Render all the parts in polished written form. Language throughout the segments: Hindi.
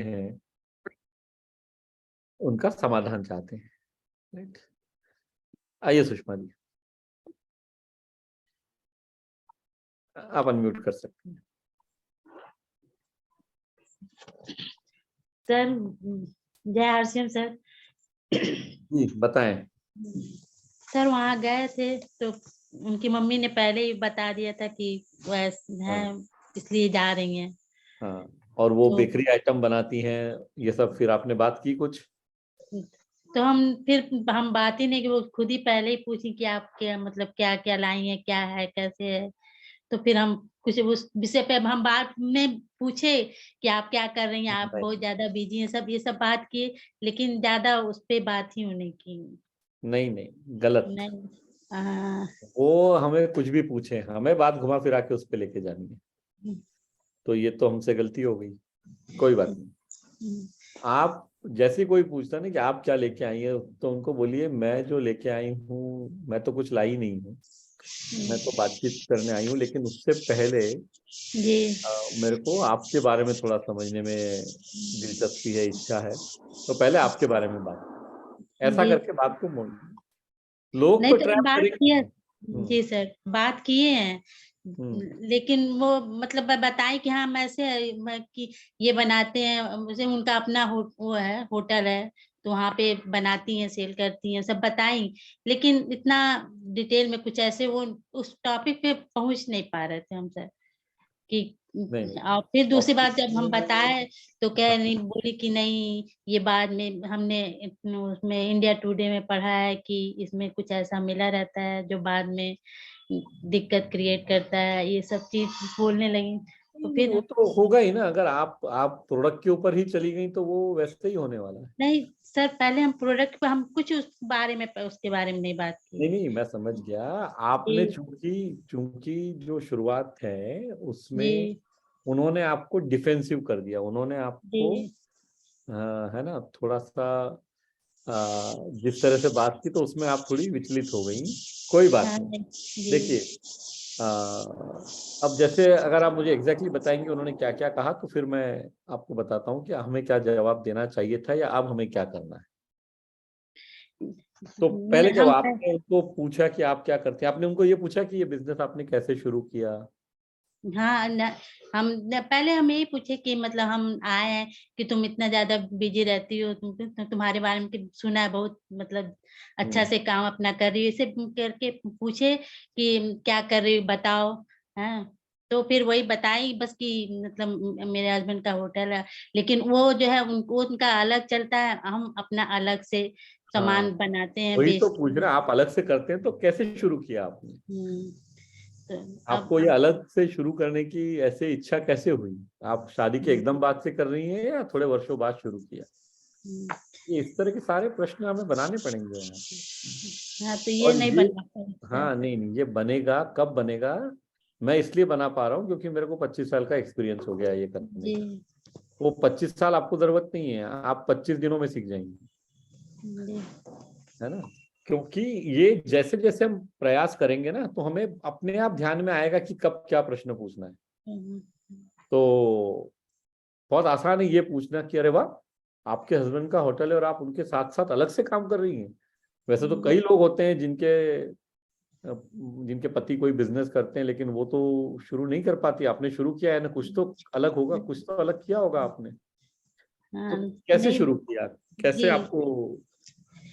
हैं उनका समाधान चाहते हैं। राइट, आइए सुषमा जी, आप अनम्यूट कर सकते हैं। सर जय हरसिम सर। जी बताएं। सर वहाँ गए थे तो उनकी मम्मी ने पहले ही बता दिया था कि वैसे है, इसलिए जा रही हैं। हाँ, और वो तो बेकरी आइटम बनाती हैं ये सब, फिर आपने बात की कुछ? तो हम बात ही नहीं कि वो खुद ही पहले ही पूछी कि आप क्या मतलब क्या क्या लाई हैं, क्या है, कैसे है। तो फिर हम कुछ उस विषय पे हम बात में पूछे कि आप क्या कर रही हैं, आप बहुत ज्यादा बिजी हैं, सब ये सब बात किए, लेकिन ज्यादा उस पे बात ही उन्हें की। नहीं नहीं, गलत। नहीं। वो हमें कुछ भी पूछे, हमें बात घुमा फिरा के उस पे लेके जानी है, तो ये तो हमसे गलती हो गई। कोई बात नहीं। आप जैसे कोई पूछता ना कि आप क्या लेके आई हैं, तो उनको बोलिए मैं जो लेके आई हूँ मैं तो कुछ लाई नहीं हूँ, मैं तो बातचीत करने आई हूँ, लेकिन उससे पहले जी मेरे को आपके बारे में थोड़ा समझने में दिलचस्पी है, इच्छा है, तो पहले आपके बारे में बात, ऐसा जी। करके बात को मोड़, लोग नहीं तो तो हम ट्रैप बात करेंगे। किए। हम्म। जी सर बात किए हैं, हम्म। लेकिन वो मतलब बताए कि हाँ हम ऐसे कि ये बनाते हैं, जैसे उनका अपना वो है, होटल है, तो वहाँ पे बनाती हैं, सेल करती हैं, सब बताई, लेकिन इतना डिटेल में कुछ ऐसे वो उस टॉपिक पे पहुंच नहीं पा रहे थे हम सर कि। नहीं, और फिर दूसरी बात जब हम टॉपिक बताए तो कह नहीं, बोली कि नहीं ये बाद में हमने उसमें इंडिया टुडे में पढ़ा है कि इसमें कुछ ऐसा मिला रहता है जो बाद में दिक्कत क्रिएट करता है, ये सब चीज बोलने लगी। तो नहीं, फिर वो तो होगा ही ना, अगर आप प्रोडक्ट के ऊपर ही चली गई तो वो वैसे ही होने वाला है। नहीं सर, पहले हम प्रोडक्ट पे हम कुछ उस बारे में उसके बारे में नहीं बात नहीं की। नहीं, मैं समझ गया। आपने जी चूंकि चूंकि जो शुरुआत है उसमें जी उन्होंने आपको डिफेंसिव कर दिया, उन्होंने जी। आपको है ना थोड़ा सा जिस तरह से बात की, तो उसमें आप थोड़ी विचलित हो गई। कोई बात हाँ नहीं। जी देखिए, अ, अब जैसे अगर आप मुझे एग्जैक्टली बताएंगे उन्होंने क्या क्या कहा, तो फिर मैं आपको बताता हूँ कि हमें क्या जवाब देना चाहिए था या अब हमें क्या करना है। तो पहले जब हम आपने उनको पूछा कि आप क्या करते हैं, आपने उनको ये पूछा कि ये बिजनेस आपने कैसे शुरू किया? हाँ पहले हम यही पूछे कि मतलब हम आए हैं कि तुम इतना ज्यादा बिजी रहती हो, तुम्हारे बारे में सुना है बहुत, मतलब अच्छा हम्म। से काम अपना कर रही हो, इसे करके पूछे कि क्या कर रही हो बताओ। हाँ तो फिर वही बताई बस कि मतलब मेरे हस्बैंड का होटल है, लेकिन वो जो है उनको उनका अलग चलता है, हम अपना अलग से हाँ, सामान बनाते हैं, वही तो बेचते पूछ हैं। रहे हैं, आप अलग से करते हैं तो कैसे शुरू किया आपने? तो अब आपको ये अलग से शुरू करने की ऐसे इच्छा कैसे हुई? आप शादी के एकदम बाद से कर रही हैं या थोड़े वर्षों बाद शुरू किया? ये इस तरह के सारे प्रश्न हमें बनाने पड़ेंगे यहाँ पे। हाँ तो ये और नहीं ये, बन पाता। हाँ नहीं नहीं, ये बनेगा कब बनेगा? मैं इसलिए बना पा रहा हूँ क्योंकि मेरे को 25 साल का एक्सपीरियंस हो गया ये करने जी का। वो 25 साल आपको जरूरत नहीं है, आप 25 दिनों में सीख जाएंगे, जी है ना? क्योंकि ये जैसे जैसे हम प्रयास करेंगे ना, तो हमें अपने आप ध्यान में आएगा कि कब क्या प्रश्न पूछना है। हम्म, तो बहुत आसान है ये पूछना कि अरे वाह, आपके हस्बैंड का होटल है और आप उनके साथ साथ अलग से काम कर रही हैं। वैसे तो कई जी लोग होते हैं जिनके जिनके पति कोई बिजनेस करते हैं, लेकिन वो तो शुरू नहीं कर पाती। आपने शुरू किया है ना, कुछ तो अलग होगा, कुछ तो अलग किया होगा आपने। तो हाँ कैसे नहीं शुरू किया, कैसे जी आपको?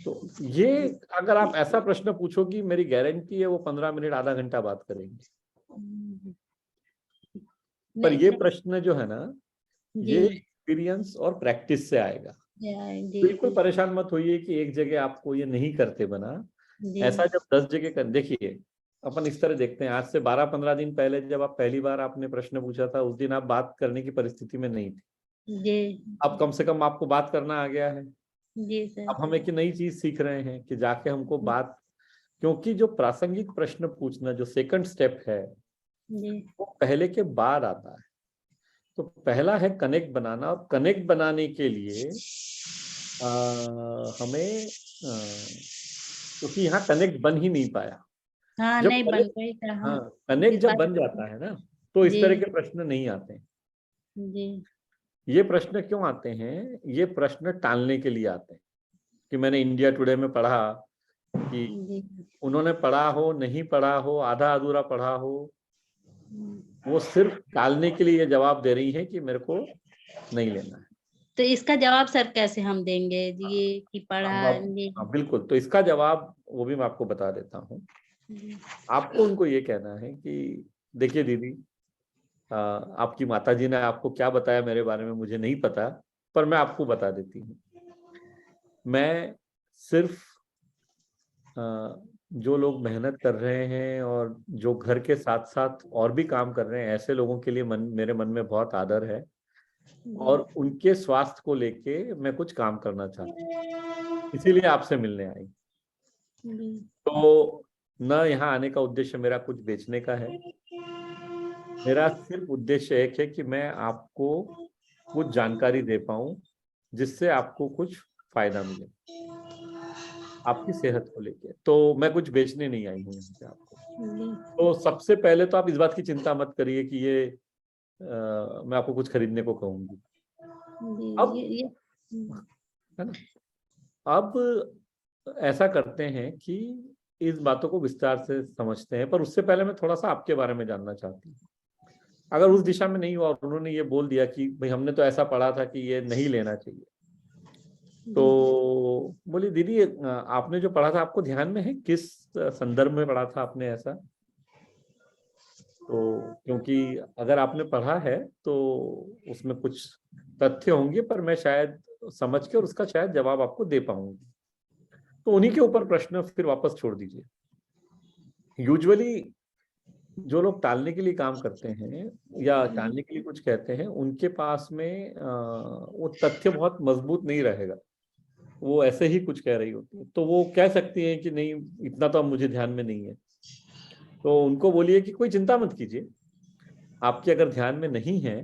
तो ये, अगर आप ऐसा प्रश्न पूछोगी, मेरी गारंटी है वो 15 मिनट आधा घंटा बात करेंगे। पर नहीं ये नहीं प्रश्न जो है ना, जी ये एक्सपीरियंस और प्रैक्टिस से आएगा। जी बिल्कुल जी परेशान मत होइए कि एक जगह आपको ये नहीं करते बना। जी ऐसा जब 10 जगह कर, देखिए अपन इस तरह देखते हैं, आज से 12-15 दिन पहले जब आप पहली बार आपने प्रश्न पूछा था, उस दिन आप बात करने की परिस्थिति में नहीं थे। जी अब कम से कम आपको बात करना आ गया है। जी सर अब हम एक नई चीज सीख रहे हैं कि जाके हमको बात, क्योंकि जो प्रासंगिक प्रश्न पूछना जो सेकंड स्टेप है, जी वो पहले के बाद आता है। तो पहला है कनेक्ट बनाना, और कनेक्ट बनाने के लिए हमें क्योंकि यहाँ कनेक्ट बन ही नहीं पाया। हाँ जब नहीं बन कनेक्ट, गई था हाँ, हम कनेक्ट इस जब बात। बन जाता है ना, तो इस जी तरह के प्रश्न नहीं आते हैं। जी ये प्रश्न क्यों आते हैं? ये प्रश्न टालने के लिए आते हैं कि मैंने इंडिया टुडे में पढ़ा कि जी। उन्होंने पढ़ा हो, नहीं पढ़ा हो, आधा अधूरा पढ़ा हो, वो सिर्फ टालने के लिए ये जवाब दे रही है कि मेरे को नहीं लेना है। तो इसका जवाब सर कैसे हम देंगे ये कि पढ़ा नहीं? हाँ बिल्कुल, तो इसका जवाब वो भी मैं आपको बता देता हूँ। आपको उनको ये कहना है कि देखिए दीदी, आपकी माताजी ने आपको क्या बताया मेरे बारे में मुझे नहीं पता, पर मैं आपको बता देती हूँ। मैं सिर्फ जो लोग मेहनत कर रहे हैं और जो घर के साथ साथ और भी काम कर रहे हैं, ऐसे लोगों के लिए मेरे मन में बहुत आदर है और उनके स्वास्थ्य को लेके मैं कुछ काम करना चाहती हूँ, इसीलिए आपसे मिलने आई। तो न यहाँ आने का उद्देश्य मेरा कुछ बेचने का है, मेरा सिर्फ उद्देश्य एक है कि मैं आपको कुछ जानकारी दे पाऊं जिससे आपको कुछ फायदा मिले आपकी सेहत को लेके। तो मैं कुछ बेचने नहीं आई हूँ यहाँ पे आपको। तो सबसे पहले तो आप इस बात की चिंता मत करिए कि ये मैं आपको कुछ खरीदने को कहूंगी। अब है ना, अब ऐसा करते हैं कि इस बातों को विस्तार से समझते हैं, पर उससे पहले मैं थोड़ा सा आपके बारे में जानना चाहती हूँ। अगर उस दिशा में नहीं हुआ और उन्होंने ये बोल दिया कि भाई हमने तो ऐसा पढ़ा था कि ये नहीं लेना चाहिए, तो बोली दीदी आपने जो पढ़ा था आपको ध्यान में है किस संदर्भ में पढ़ा था आपने ऐसा? तो क्योंकि अगर आपने पढ़ा है तो उसमें कुछ तथ्य होंगे, पर मैं शायद समझ के और उसका शायद जवाब आपको दे पाऊंगी। तो उन्हीं के ऊपर प्रश्न फिर वापस छोड़ दीजिए। यूजुअली जो लोग टालने के लिए काम करते हैं या टालने के लिए कुछ कहते हैं, उनके पास में वो तथ्य बहुत मजबूत नहीं रहेगा, वो ऐसे ही कुछ कह रही होती है। तो वो कह सकती है कि नहीं इतना तो अब मुझे ध्यान में नहीं है, तो उनको बोलिए कि कोई चिंता मत कीजिए, आपके अगर ध्यान में नहीं है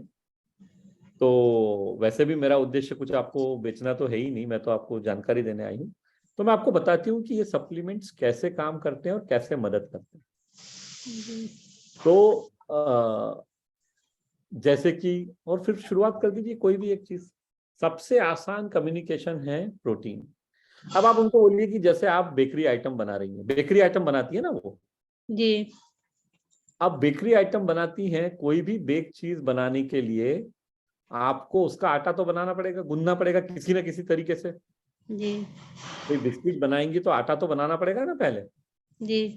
तो वैसे भी मेरा उद्देश्य कुछ आपको बेचना तो है ही नहीं, मैं तो आपको जानकारी देने आई हूँ। तो मैं आपको बताती हूँ कि ये सप्लीमेंट्स कैसे काम करते हैं और कैसे मदद करते हैं। तो जैसे कि, और फिर शुरुआत कर दीजिए कोई भी एक चीज। सबसे आसान कम्युनिकेशन है प्रोटीन। अब आप उनको बोलिए कि जैसे आप बेकरी आइटम बना रही हैं, बेकरी आइटम बनाती है ना वो जी। अब बेकरी आइटम बनाती हैं, कोई भी बेक चीज बनाने के लिए आपको उसका आटा तो बनाना पड़ेगा, गूंदना पड़ेगा किसी ना किसी तरीके से। जी। कोई बिस्किट बनाएंगी तो आटा तो बनाना पड़ेगा ना पहले। जी।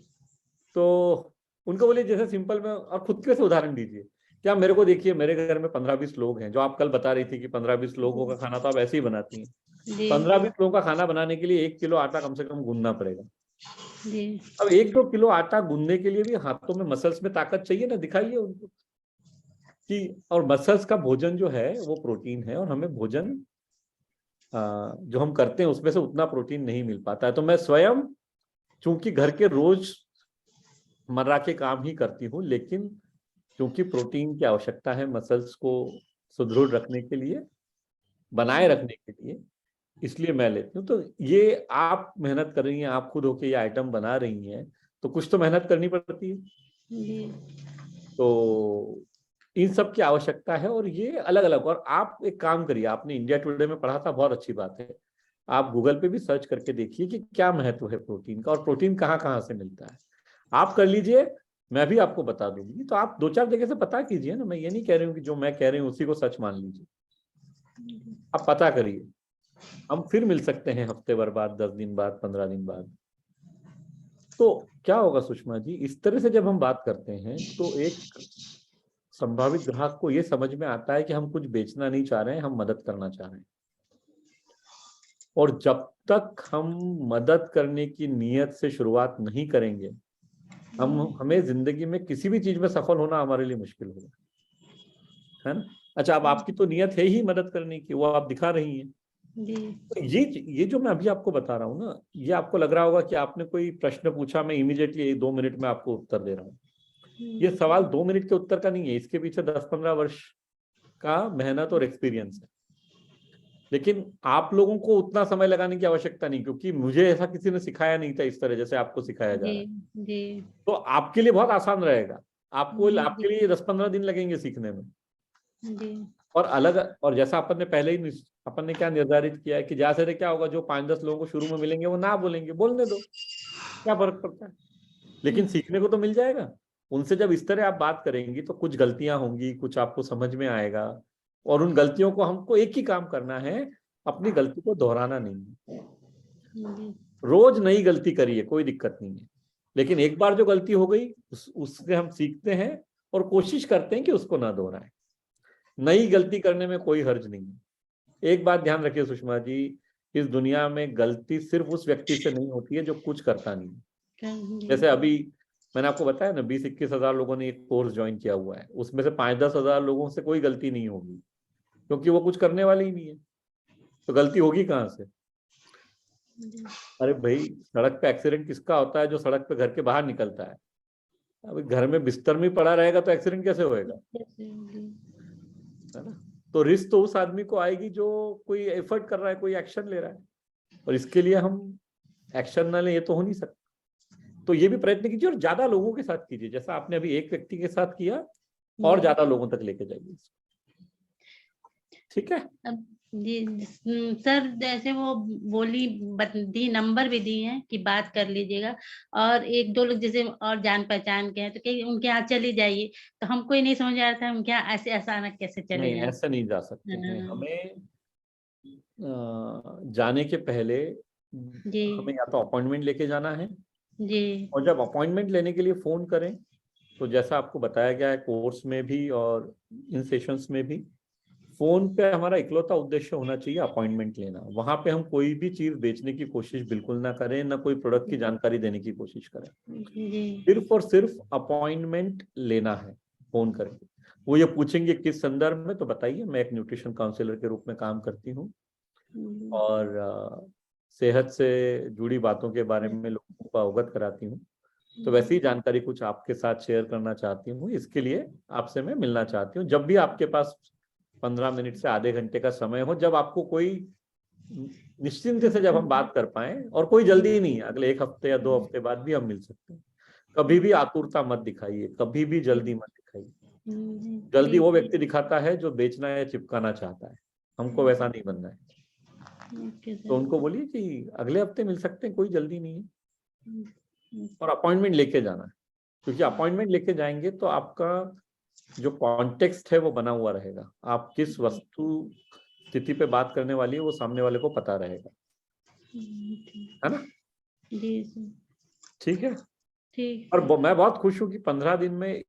तो उनको बोलिए जैसे सिंपल में, और खुद के से उदाहरण दीजिए। क्या मेरे को देखिए, मेरे घर में 15-20 लोग हैं, जो आप कल बता रही थी कि 15-20 लोगों का खाना तो आप ऐसे ही बनाती हैं। जी। 15-20 लोगों का खाना बनाने के लिए 1 किलो आटा कम से कम गूंदना पड़ेगा। जी। अब 1-2 किलो आटा गूंदने के लिए भी हाथों में मसल्स में ताकत चाहिए ना, दिखाइए उनको कि, और मसल्स का भोजन जो है वो प्रोटीन है, और हमें भोजन जो हम करते हैं उसमें से उतना प्रोटीन नहीं मिल पाता है। तो मैं स्वयं चूंकि घर के रोज मर्रा के काम ही करती हूँ, लेकिन क्योंकि प्रोटीन की आवश्यकता है मसल्स को सुदृढ़ रखने के लिए, बनाए रखने के लिए, इसलिए मैं लेती हूँ। तो ये आप मेहनत कर रही हैं, आप खुद होके ये आइटम बना रही हैं, तो कुछ तो मेहनत करनी पड़ती है। तो इन सब की आवश्यकता है, और ये अलग अलग। और आप एक काम करिए, आपने इंडिया टुडे में पढ़ा था, बहुत अच्छी बात है, आप गूगल पे भी सर्च करके देखिए कि क्या महत्व है प्रोटीन का और प्रोटीन कहाँ कहाँ से मिलता है। आप कर लीजिए, मैं भी आपको बता दूंगी। तो आप 2-4 जगह से पता कीजिए ना, मैं ये नहीं कह रही हूँ कि जो मैं कह रही हूँ उसी को सच मान लीजिए। आप पता करिए, हम फिर मिल सकते हैं हफ्ते भर बाद, 10 दिन बाद, 15 दिन बाद। तो क्या होगा सुषमा जी, इस तरह से जब हम बात करते हैं तो एक संभावित ग्राहक को ये समझ में आता है कि हम कुछ बेचना नहीं चाह रहे हैं, हम मदद करना चाह रहे हैं। और जब तक हम मदद करने की नीयत से शुरुआत नहीं करेंगे, हमें जिंदगी में किसी भी चीज में सफल होना हमारे लिए मुश्किल होगा, है ना। अच्छा, अब आपकी तो नीयत है ही मदद करने की, वो आप दिखा रही हैं। तो ये जो मैं अभी आपको बता रहा हूँ ना, ये आपको लग रहा होगा कि आपने कोई प्रश्न पूछा, मैं इमीडिएटली 2 मिनट में आपको उत्तर दे रहा हूँ। ये सवाल 2 मिनट के उत्तर का नहीं है, इसके पीछे 10-15 वर्ष का मेहनत और एक्सपीरियंस है। लेकिन आप लोगों को उतना समय लगाने की आवश्यकता नहीं, क्योंकि मुझे ऐसा किसी ने सिखाया नहीं था इस तरह जैसे आपको सिखाया जा रहा है। जी। तो आपके लिए बहुत आसान रहेगा, आपके लिए 10-15 दिन लगेंगे सीखने में। और अलग, और जैसा अपन ने पहले ही अपन ने क्या निर्धारित किया है कि जैसे क्या होगा, जो 5-10 लोगों को शुरू में मिलेंगे वो ना बोलेंगे, बोलने दो, क्या फर्क पड़ता है। लेकिन सीखने को तो मिल जाएगा उनसे। जब इस तरह आप बात करेंगी तो कुछ गलतियां होंगी, कुछ आपको समझ में आएगा, और उन गलतियों को हमको एक ही काम करना है, अपनी गलती को दोहराना नहीं है। रोज नई गलती करिए, कोई दिक्कत नहीं है, लेकिन एक बार जो गलती हो गई उससे हम सीखते हैं और कोशिश करते हैं कि उसको ना दोहराएं। नई गलती करने में कोई हर्ज नहीं है। एक बात ध्यान रखिए सुषमा जी, इस दुनिया में गलती सिर्फ उस व्यक्ति से नहीं होती है जो कुछ करता नहीं है। जैसे अभी मैंने आपको बताया ना, 20-21 हजार लोगों ने एक कोर्स ज्वाइन किया हुआ है, उसमें से 5-10 हजार लोगों से कोई गलती नहीं होगी, क्योंकि वो कुछ करने वाले ही नहीं है, तो गलती होगी कहाँ से। अरे भाई, सड़क पे एक्सीडेंट किसका होता है? जो सड़क पे घर के बाहर निकलता है। अभी घर में बिस्तर में पड़ा रहेगा तो एक्सीडेंट कैसे होएगा, है ना। तो रिस्क तो उस आदमी को आएगी जो कोई एफर्ट कर रहा है, कोई एक्शन ले रहा है, और इसके लिए हम एक्शन ना लें, ये तो हो नहीं सकता। तो ये भी प्रयत्न कीजिए, और ज्यादा लोगों के साथ कीजिए, जैसा आपने अभी एक व्यक्ति के साथ किया, और ज्यादा लोगों तक लेके जाइए, ठीक है। जी सर, जैसे वो दी नंबर भी दी है कि बात कर लीजिएगा, और 1-2 लोग जैसे और जान पहचान के हैं तो कहीं उनके यहाँ चली जाइए, तो हमको ही नहीं समझ आ रहा था उनके यहाँ ऐसे अचानक कैसे चले नहीं, जाएं। ऐसा नहीं जा सकते हैं। हमें जाने के पहले जी हमें या तो अपॉइंटमेंट लेके जाना है, जी और जब अपॉइंटमेंट लेने के लिए फोन करें तो जैसा आपको बताया गया है कोर्स में भी और इन सेशंस में भी, फोन पे हमारा इकलौता उद्देश्य होना चाहिए अपॉइंटमेंट लेना। वहां पे हम कोई भी चीज बेचने की कोशिश बिल्कुल ना करें, ना कोई प्रोडक्ट की जानकारी देने की कोशिश करें। जी सिर्फ और सिर्फ अपॉइंटमेंट लेना है फोन करके। वो ये पूछेंगे किस संदर्भ में, तो बताइए मैं एक न्यूट्रिशन काउंसलर के रूप में काम करती हूँ, और सेहत से जुड़ी बातों के बारे में लोगों को अवगत कराती हूँ। तो वैसी ही जानकारी कुछ आपके साथ शेयर करना चाहती हूँ, इसके लिए आपसे मैं मिलना चाहती हूँ। जब भी आपके पास 15 मिनट से आधे घंटे का समय हो, जब आपको कोई निश्चिंत से जब हम बात कर पाए, और कोई जल्दी नहीं है, अगले 1 हफ्ते या 2 हफ्ते बाद भी हम मिल सकते हैं। कभी भी आतुरता मत दिखाइए, कभी भी जल्दी मत दिखाइए। जल्दी वो व्यक्ति दिखाता है जो बेचना या चिपकाना चाहता है, हमको वैसा नहीं बनना है। तो उनको बोलिए कि अगले हफ्ते मिल सकते हैं, कोई जल्दी नहीं है, और अपॉइंटमेंट लेके जाना है, क्योंकि अपॉइंटमेंट लेके जाएंगे तो आपका जो कॉन्टेक्स्ट है वो बना हुआ रहेगा। आप किस वस्तु स्थिति पे बात करने वाली है वो सामने वाले को पता रहेगा, है ना। जी ठीक है। ठीक। और मैं बहुत खुश हूँ कि 15 दिन में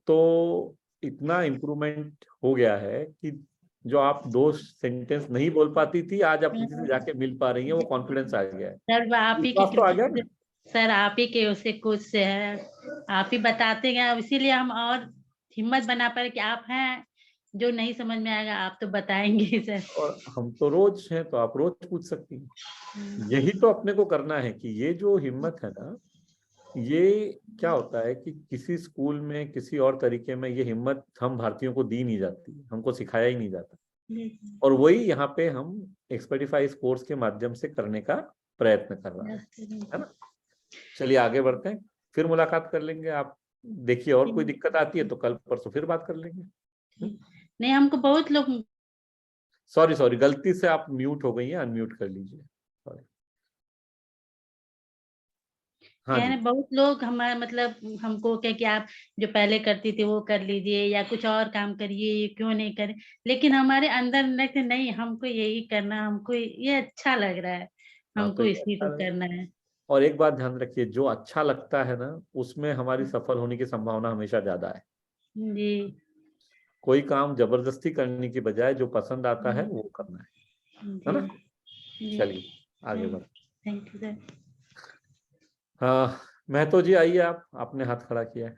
तो इतना इम्प्रूवमेंट हो गया है कि जो आप 2 सेंटेंस नहीं बोल पाती थी, आज आप किसी से जाके मिल पा रही हैं, वो कॉन्फिडेंस आ गया है, सर आप ही की विश्वास तो आ गया कृपा ना। से, सर आप ही के उसे कुछ से है, आप ही बताते गए, इसीलिए हम और हिम्मत बना पाए कि आप हैं, जो नहीं समझ में आएगा आप तो बताएंगे सर। और हम तो रोज हैं, तो आप रोज पूछ सकती हैं। यही तो अपने को करना है कि ये जो हिम्मत है ना, ये क्या होता है कि किसी स्कूल में किसी और तरीके में ये हिम्मत हम भारतीयों को दी नहीं जाती, हमको सिखाया ही नहीं जाता, और वही यहाँ पे हम एक्सपर्टिफाई इस कोर्स के माध्यम से करने का प्रयत्न कर रहे हैं, है ना। चलिए आगे बढ़ते हैं, फिर मुलाकात कर लेंगे। आप देखिए, और कोई दिक्कत आती है तो कल परसों फिर बात कर लेंगे। नहीं, हमको बहुत लोग, सॉरी गलती से आप म्यूट हो गई हैं, अनम्यूट कर लीजिए। सॉरी। हाँ जी। बहुत लोग हमारे मतलब हमको क्या कि आप जो पहले करती थी वो कर लीजिए, या कुछ और काम करिए, ये क्यों नहीं करें, लेकिन हमारे अंदर नहीं, हमको यही करना, हमको ये अच्छा लग रहा है, हाँ, तो हमको ये इसी अच्छा को है। करना है। और एक बात ध्यान रखिए, जो अच्छा लगता है ना उसमें हमारी सफल होने की संभावना हमेशा ज्यादा है। जी कोई काम जबरदस्ती करने की बजाय जो पसंद आता है वो करना है जी ना। जी। चलिए आगे बढ़। Thank you sir. हाँ, महतो जी आइए, आप, आपने हाथ खड़ा किया है।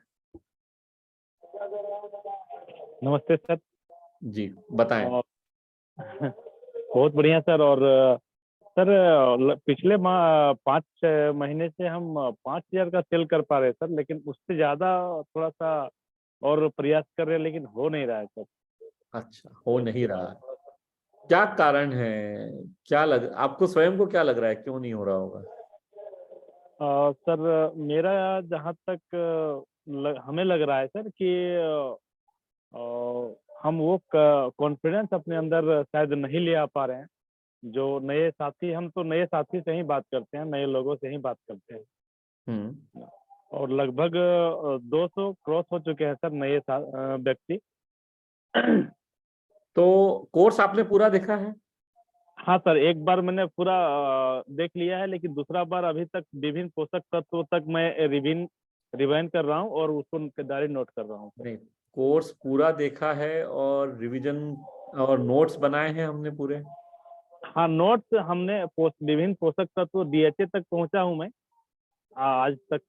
नमस्ते सर। जी बताएं। बहुत बढ़िया सर। और सर पिछले 5 महीने से हम 5,000 का सेल कर पा रहे हैं सर, लेकिन उससे ज्यादा थोड़ा सा और प्रयास कर रहे हैं, लेकिन हो नहीं रहा है सर। अच्छा, हो नहीं रहा है, क्या कारण है? क्या लग आपको स्वयं को क्या लग रहा है, क्यों नहीं हो रहा होगा? सर मेरा जहाँ तक हमें लग रहा है सर कि और हम वो कॉन्फिडेंस अपने अंदर शायद नहीं ले आ पा रहे हैं। जो नए साथी, हम तो नए साथी से ही बात करते हैं, नए लोगों से ही बात करते हैं, और लगभग 200 क्रॉस हो चुके हैं सर नए व्यक्ति। तो कोर्स आपने पूरा देखा है? हाँ सर, एक बार मैंने पूरा देख लिया है, लेकिन दूसरा बार अभी तक विभिन्न पोषक तत्वों तक मैं रिवाइंड कर रहा हूँ और उसको डायरी नोट कर रहा हूँ। नहीं, कोर्स पूरा देखा है और रिवीजन और नोट्स बनाए हैं हमने पूरे? हाँ, नोट्स हमने विभिन्न पोषक तत्व DHA तक पहुंचा हूँ मैं। आज तक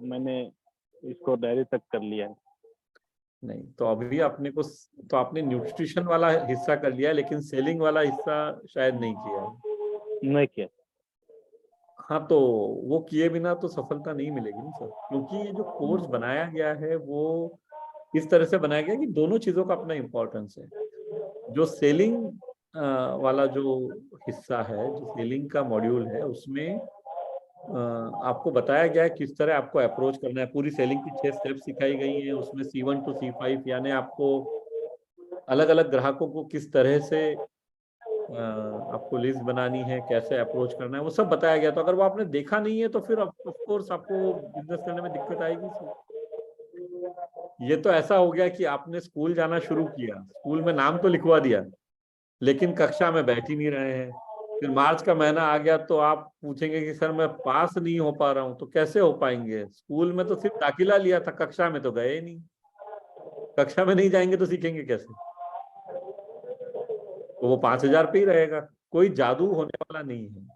मैंने इसको डायरी तक कर लिया है। नहीं, तो अभी तो आपने न्यूट्रिशन वाला हिस्सा कर लिया है, लेकिन सेलिंग वाला हिस्सा शायद नहीं किया है। नहीं किया। हाँ, तो वो किए बिना तो सफलता नहीं मिलेगी ना सर, क्योंकि ये जो कोर्स बनाया गया है वो इस तरह से बनाया गया कि दोनों चीजों का अपना इम्पोर्टेंस है। जो सेलिंग वाला जो हिस्सा है, जो सेलिंग का मॉड्यूल है, उसमें आपको बताया गया है किस तरह आपको अप्रोच करना है। पूरी सेलिंग की 6 स्टेप सिखाई गई हैं। उसमें C1 to C5 यानी आपको अलग अलग ग्राहकों को किस तरह से आपको लिस्ट बनानी है, कैसे अप्रोच करना है, वो सब बताया गया। तो अगर वो आपने देखा नहीं है तो फिर ऑफ कोर्स आपको बिजनेस करने में दिक्कत आएगी सर। ये तो ऐसा हो गया कि आपने स्कूल जाना शुरू किया, स्कूल में नाम तो लिखवा दिया, लेकिन कक्षा में बैठ ही नहीं रहे हैं। फिर मार्च का महीना आ गया तो आप पूछेंगे कि सर मैं पास नहीं हो पा रहा हूँ, तो कैसे हो पाएंगे? स्कूल में तो सिर्फ दाखिला लिया था, कक्षा में तो गए ही नहीं। कक्षा में नहीं जाएंगे तो सीखेंगे कैसे? तो वो 5,000 पे ही रहेगा। कोई जादू होने वाला नहीं है।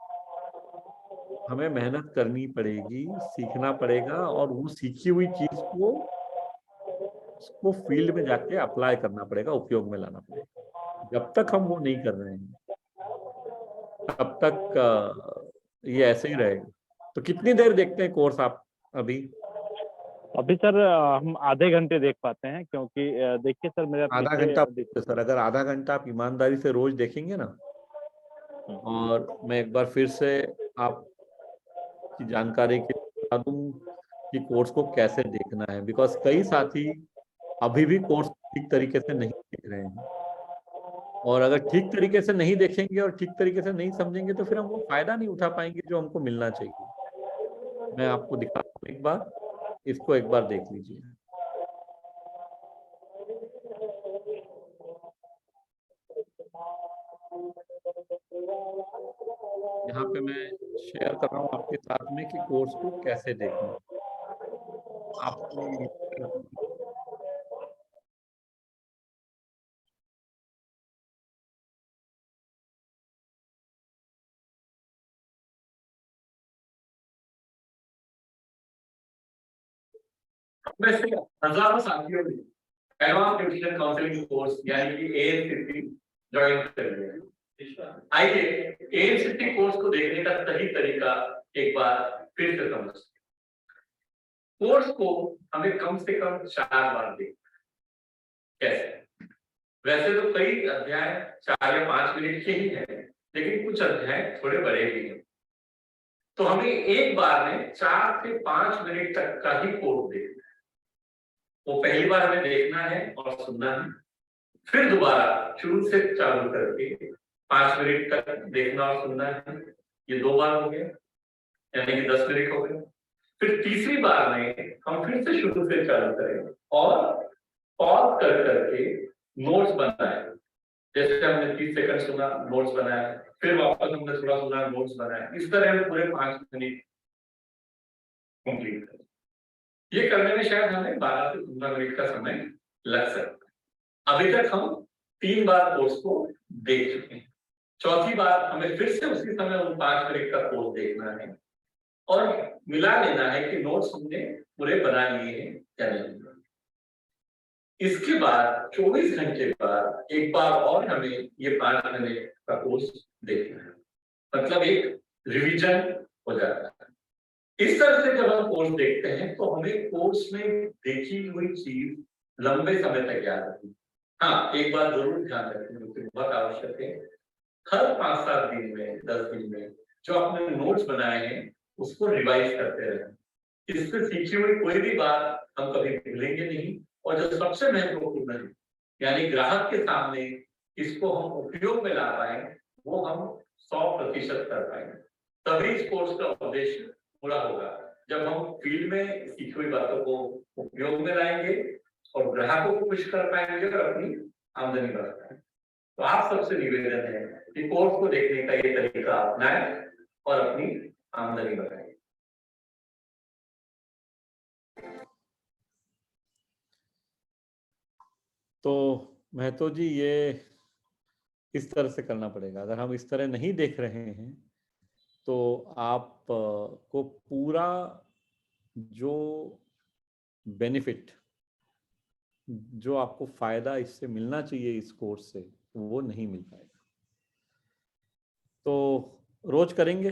हमें मेहनत करनी पड़ेगी, सीखना पड़ेगा, और वो सीखी हुई चीज को उसको फील्ड में जाके अप्लाई करना पड़ेगा, उपयोग में लाना पड़ेगा। जब तक हम वो नहीं कर रहे हैं तब तक ये ऐसे ही रहेगा। तो कितनी देर देखते हैं कोर्स आप अभी? अभी सर हम आधे घंटे देख पाते हैं, क्योंकि देखिए सर मेरा आधा घंटा? सर अगर आधा घंटा आप ईमानदारी से रोज देखेंगे ना, और मैं एक बार फिर से आपकी जानकारी के लिए बता दूं कि कोर्स को कैसे देखना है, बिकॉज कई साथी अभी भी कोर्स ठीक तरीके से नहीं देख रहे हैं। और अगर ठीक तरीके से नहीं देखेंगे और ठीक तरीके से नहीं समझेंगे तो फिर हम वो फायदा नहीं उठा पाएंगे जो हमको मिलना चाहिए। मैं आपको दिखाता हूँ एक बार, इसको एक बार देख लीजिए। यहाँ पे मैं शेयर कर रहा हूँ आपके साथ में कि कोर्स को कैसे देखना आपको। वैसे हजारों साथियों ने एडवांस न्यूट्रिशन काउंसलिंग कोर्स यानी कि ANCT ज्वाइन कर लिया है। आइए ANCT कोर्स को देखने का सही तरीका एक बार फिर से समझते हैं। कोर्स को हमें कम से कम 4 बार देखना है। कैसे? वैसे तो कई अध्याय 4 या 5 मिनट के ही हैं, लेकिन कुछ अध्याय थोड़े बड़े भी हैं। तो हमें एक बार में 4 से 5 मिनट तक का ही कोर्स देखना है। वो पहली बार हमें देखना है और सुनना है, फिर दोबारा शुरू से चालू करके 5 मिनट तक देखना और सुनना है। ये 2 बार हो गया, यानी कि 10 मिनट हो गए। फिर तीसरी बार में हम फिर से शुरू से चालू करेंगे और पॉज कर करके नोट्स बनाए। जैसे हमने 30 सेकंड सुना, नोट्स बनाया, फिर वापस हमने थोड़ा सुना, नोट्स बनाया। इस तरह हम पूरे 5 मिनट कंप्लीट करें। ये करने में शायद हमें 12 से 15 मिनट का समय लग सकता है। अभी तक हम 3 बार कोर्स को देख चुके हैं। चौथी बार हमें फिर से उसी समय उन 5 मिनट का कोर्स देखना है और मिला लेना है कि नोट्स हमने पूरे बना लिए हैं या नहीं। इसके बाद 24 घंटे बाद एक बार और हमें ये 5 मिनट का कोर्स देखना है, मतलब एक रिवीजन हो जाता है। इस तरह से जब हम कोर्स देखते हैं तो हमें कोर्स में देखी हुई चीज लंबे समय तक याद रहती है। हाँ, एक बात जरूर ध्यान रखना बहुत आवश्यक है, हर 5-7 दिन में, 10 दिन में जो आपने नोट्स बनाए हैं उसको रिवाइज करते रहें। इससे सीखी हुई कोई भी बात हम कभी भूलेंगे नहीं और जो सबसे महत्वपूर्ण है, यानी ग्राहक के सामने इसको हम उपयोग में ला पाए, वो हम 100% कर पाएंगे। तभी इस कोर्स का उद्देश्य पूरा होगा, जब हम फील्ड में सीखी हुई बातों को उपयोग में लाएंगे और ग्राहकों को खुश कर पाएंगे और अपनी आमदनी बढ़ा पाएंगे। तो आप सबसे निवेदन है कि कोर्स को देखने का ये तरीका अपनाएं और अपनी आमदनी बढ़ाएं। तो महतो जी, ये इस तरह से करना पड़ेगा। अगर हम इस तरह नहीं देख रहे हैं तो आप को पूरा जो बेनिफिट, जो आपको फायदा इससे मिलना चाहिए इस कोर्स से, वो नहीं मिल पाएगा। तो रोज करेंगे?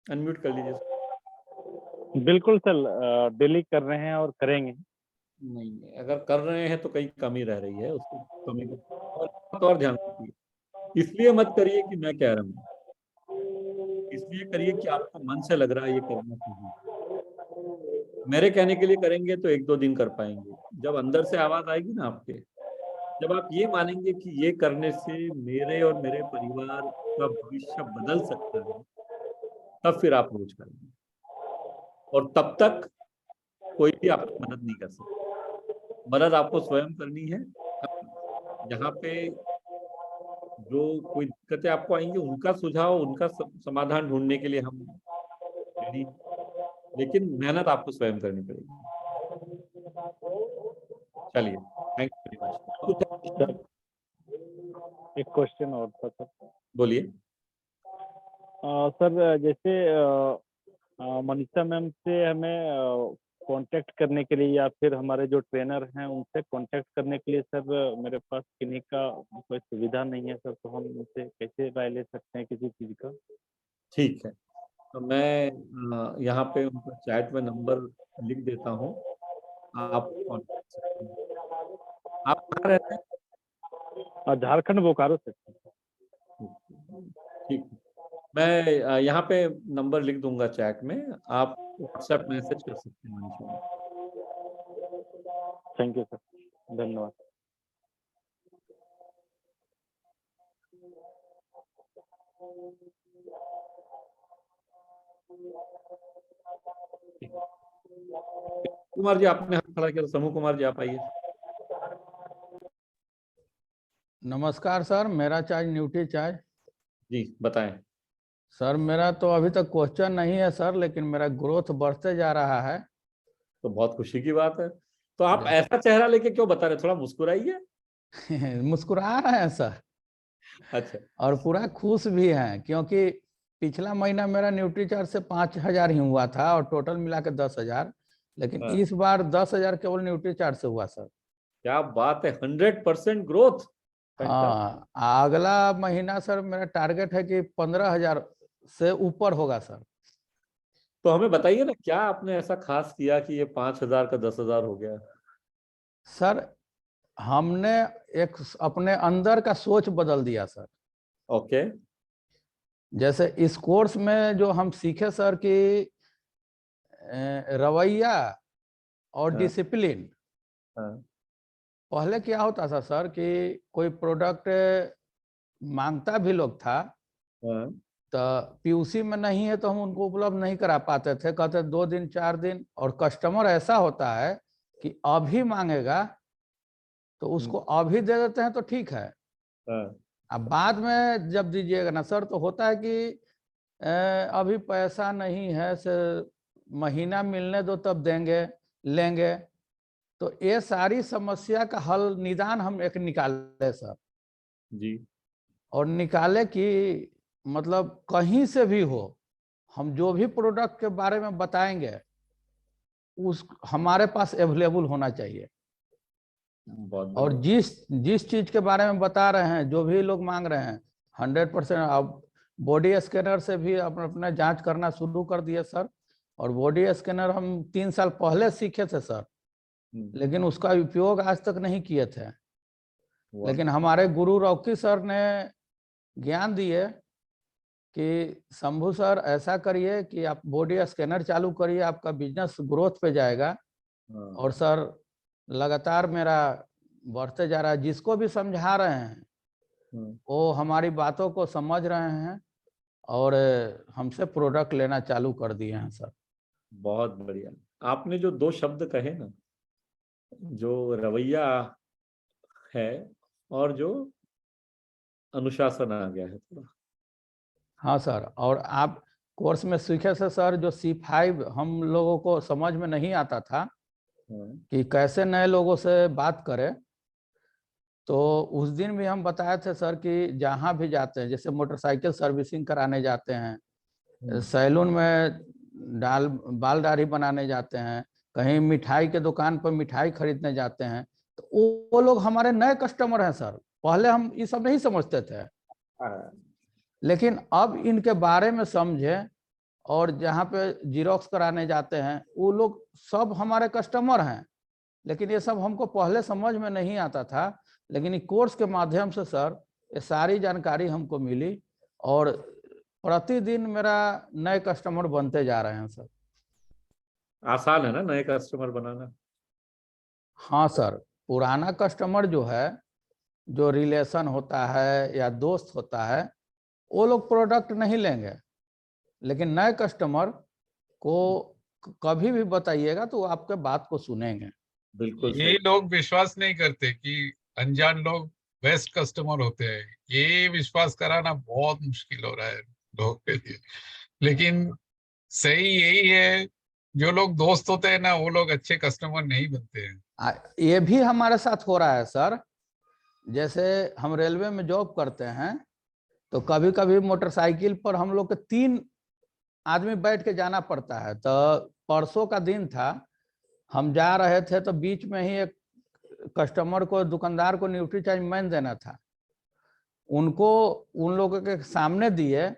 अनम्यूट कर लीजिए। बिल्कुल सर, डेली कर रहे हैं और करेंगे। नहीं, अगर कर रहे हैं तो कहीं कमी रह रही है, उसको कमी और ध्यान रखिए। इसलिए मत करिए कि मैं कह रहा हूँ, इसलिए करिए कि आपको मन से लग रहा है ये करना चाहिए। मेरे कहने के लिए करेंगे तो 1-2 दिन कर पाएंगे। जब अंदर से आवाज आएगी ना आपके, जब आप ये मानेंगे कि ये करने से मेरे और मेरे परिवार का भविष्य बदल सकता है, तब फिर आप रोज करेंगे। और तब तक कोई भी आपकी मदद नहीं कर सकता। मदद आपको स्वयं करनी है। यहाँ पे जो कोई दिक्कतें आपको आएंगी, उनका सुझाव, उनका समाधान ढूंढने के लिए हम रेडी, लेकिन मेहनत आपको स्वयं करनी पड़ेगी। चलिए, थैंक यू वेरी मच। एक क्वेश्चन और था सर। बोलिए। सर, जैसे मनीषा मैम से हमें कांटेक्ट करने के लिए या फिर हमारे जो ट्रेनर हैं उनसे कांटेक्ट करने के लिए सर, मेरे पास किन्हीं का कोई सुविधा नहीं है सर, तो हम उनसे कैसे राय ले सकते हैं किसी चीज़ का? ठीक है, तो मैं यहाँ पे उनका चैट में नंबर लिख देता हूँ, आप कांटेक्ट सकते हैं। आप कहाँ रहते हैं? झारखंड बोकारो से। ठीक है, मैं यहाँ पे नंबर लिख दूंगा चैट में, आप व्हाट्सएप मैसेज कर सकते हैं मनीषा। थैंक यू सर, धन्यवाद। कुमार जी, आपने हाथ खड़ा किया। समूह कुमार जी, आप आइए। नमस्कार सर, मेरा चाय न्यूट्री चाय। जी बताएं। सर, मेरा तो अभी तक क्वेश्चन नहीं है सर, लेकिन मेरा ग्रोथ बढ़ते जा रहा है। तो बहुत खुशी की बात है। तो आप ऐसा चेहरा लेके क्यों बता रहे, थोड़ा मुस्कुराइए। मुस्कुरा रहे हैं सर। अच्छा। और पूरा खुश भी हैं, क्योंकि पिछला महीना मेरा न्यूट्री चार्ज से 5,000 ही हुआ था और टोटल मिला के 10,000, लेकिन हाँ। इस बार 10,000 केवल न्यूट्री चार्ज से हुआ सर। क्या बात है, 100% ग्रोथ। हाँ, अगला महीना सर मेरा टारगेट है कि 15,000 से ऊपर होगा सर। तो हमें बताइए ना, क्या आपने ऐसा खास किया कि ये 5,000 का 10,000 हो गया? सर, हमने एक अपने अंदर का सोच बदल दिया सर। ओके। जैसे इस कोर्स में जो हम सीखे सर कि रवैया और हाँ। डिसिप्लिन। हाँ। पहले क्या होता था सर कि कोई प्रोडक्ट मांगता भी लोग था, हाँ। तो पीयूसी में नहीं है तो हम उनको उपलब्ध नहीं करा पाते थे, कहते 2 दिन 4 दिन। और कस्टमर ऐसा होता है कि अभी मांगेगा तो उसको अभी दे देते हैं तो ठीक है, हाँ। अब बाद में जब दीजिएगा ना सर, तो होता है कि अभी पैसा नहीं है, से महीना मिलने दो तब देंगे लेंगे। तो ये सारी समस्या का हल निदान हम एक निकाले सर जी। और निकाले कि मतलब कहीं से भी हो, हम जो भी प्रोडक्ट के बारे में बताएंगे उस हमारे पास अवेलेबल होना चाहिए। और जिस चीज के बारे में बता रहे हैं, जो भी लोग मांग रहे हैं, 100%। अब बॉडी स्कैनर से भी अपना जांच करना शुरू कर दिए सर। और बॉडी स्कैनर हम 3 साल पहले सीखे थे सर, लेकिन उसका उपयोग आज तक नहीं किए थे। लेकिन हमारे गुरु रॉकी सर ने ज्ञान दिए कि शंभू सर ऐसा करिए कि आप बॉडी स्कैनर चालू करिए, आपका बिजनेस ग्रोथ पे जाएगा। और सर लगातार मेरा बढ़ते जा रहा है। जिसको भी समझा रहे हैं वो हमारी बातों को समझ रहे हैं और हमसे प्रोडक्ट लेना चालू कर दिए हैं सर। बहुत बढ़िया। आपने जो 2 शब्द कहे ना, जो रवैया है और जो अनुशासन आ गया है थोड़ा। हाँ सर, और आप कोर्स में सीखे से सर, जो C5 हम लोगों को समझ में नहीं आता था कि कैसे नए लोगों से बात करें, तो उस दिन भी हम बताए थे सर कि जहाँ भी जाते हैं, जैसे मोटरसाइकिल सर्विसिंग कराने जाते हैं, सैलून में बाल दाढ़ी बनाने जाते हैं, कहीं मिठाई के दुकान पर मिठाई खरीदने जाते हैं, तो वो लोग हमारे नए कस्टमर हैं सर। पहले हम ये सब नहीं समझते थे, लेकिन अब इनके बारे में समझे, और जहाँ पे जीरोक्स कराने जाते हैं वो लोग सब हमारे कस्टमर हैं। लेकिन ये सब हमको पहले समझ में नहीं आता था, लेकिन इस कोर्स के माध्यम से सर ये सारी जानकारी हमको मिली और प्रतिदिन मेरा नए कस्टमर बनते जा रहे हैं सर। आसान है ना नए कस्टमर बनाना? हाँ सर, पुराना कस्टमर जो है, जो रिलेशन होता है या दोस्त होता है, वो लोग प्रोडक्ट नहीं लेंगे, लेकिन नए कस्टमर को कभी भी बताइएगा तो वो आपके बात को सुनेंगे। बिल्कुल ये सही। लोग विश्वास नहीं करते कि अनजान लोग बेस्ट कस्टमर होते हैं। ये विश्वास कराना बहुत मुश्किल हो रहा है लोगों के लिए। लेकिन सही यही है, जो लोग दोस्त होते हैं ना, वो लोग अच्छे कस्टमर नहीं बनते हैं। ये भी हमारे साथ हो रहा है सर। जैसे हम रेलवे में जॉब करते हैं, तो कभी कभी मोटरसाइकिल पर हम लोग के 3 आदमी बैठ के जाना पड़ता है। तो परसों का दिन था, हम जा रहे थे तो बीच में ही एक कस्टमर को, दुकानदार को न्यूट्रीचार्ज मैन देना था। उनको उन लोगों के सामने दिए,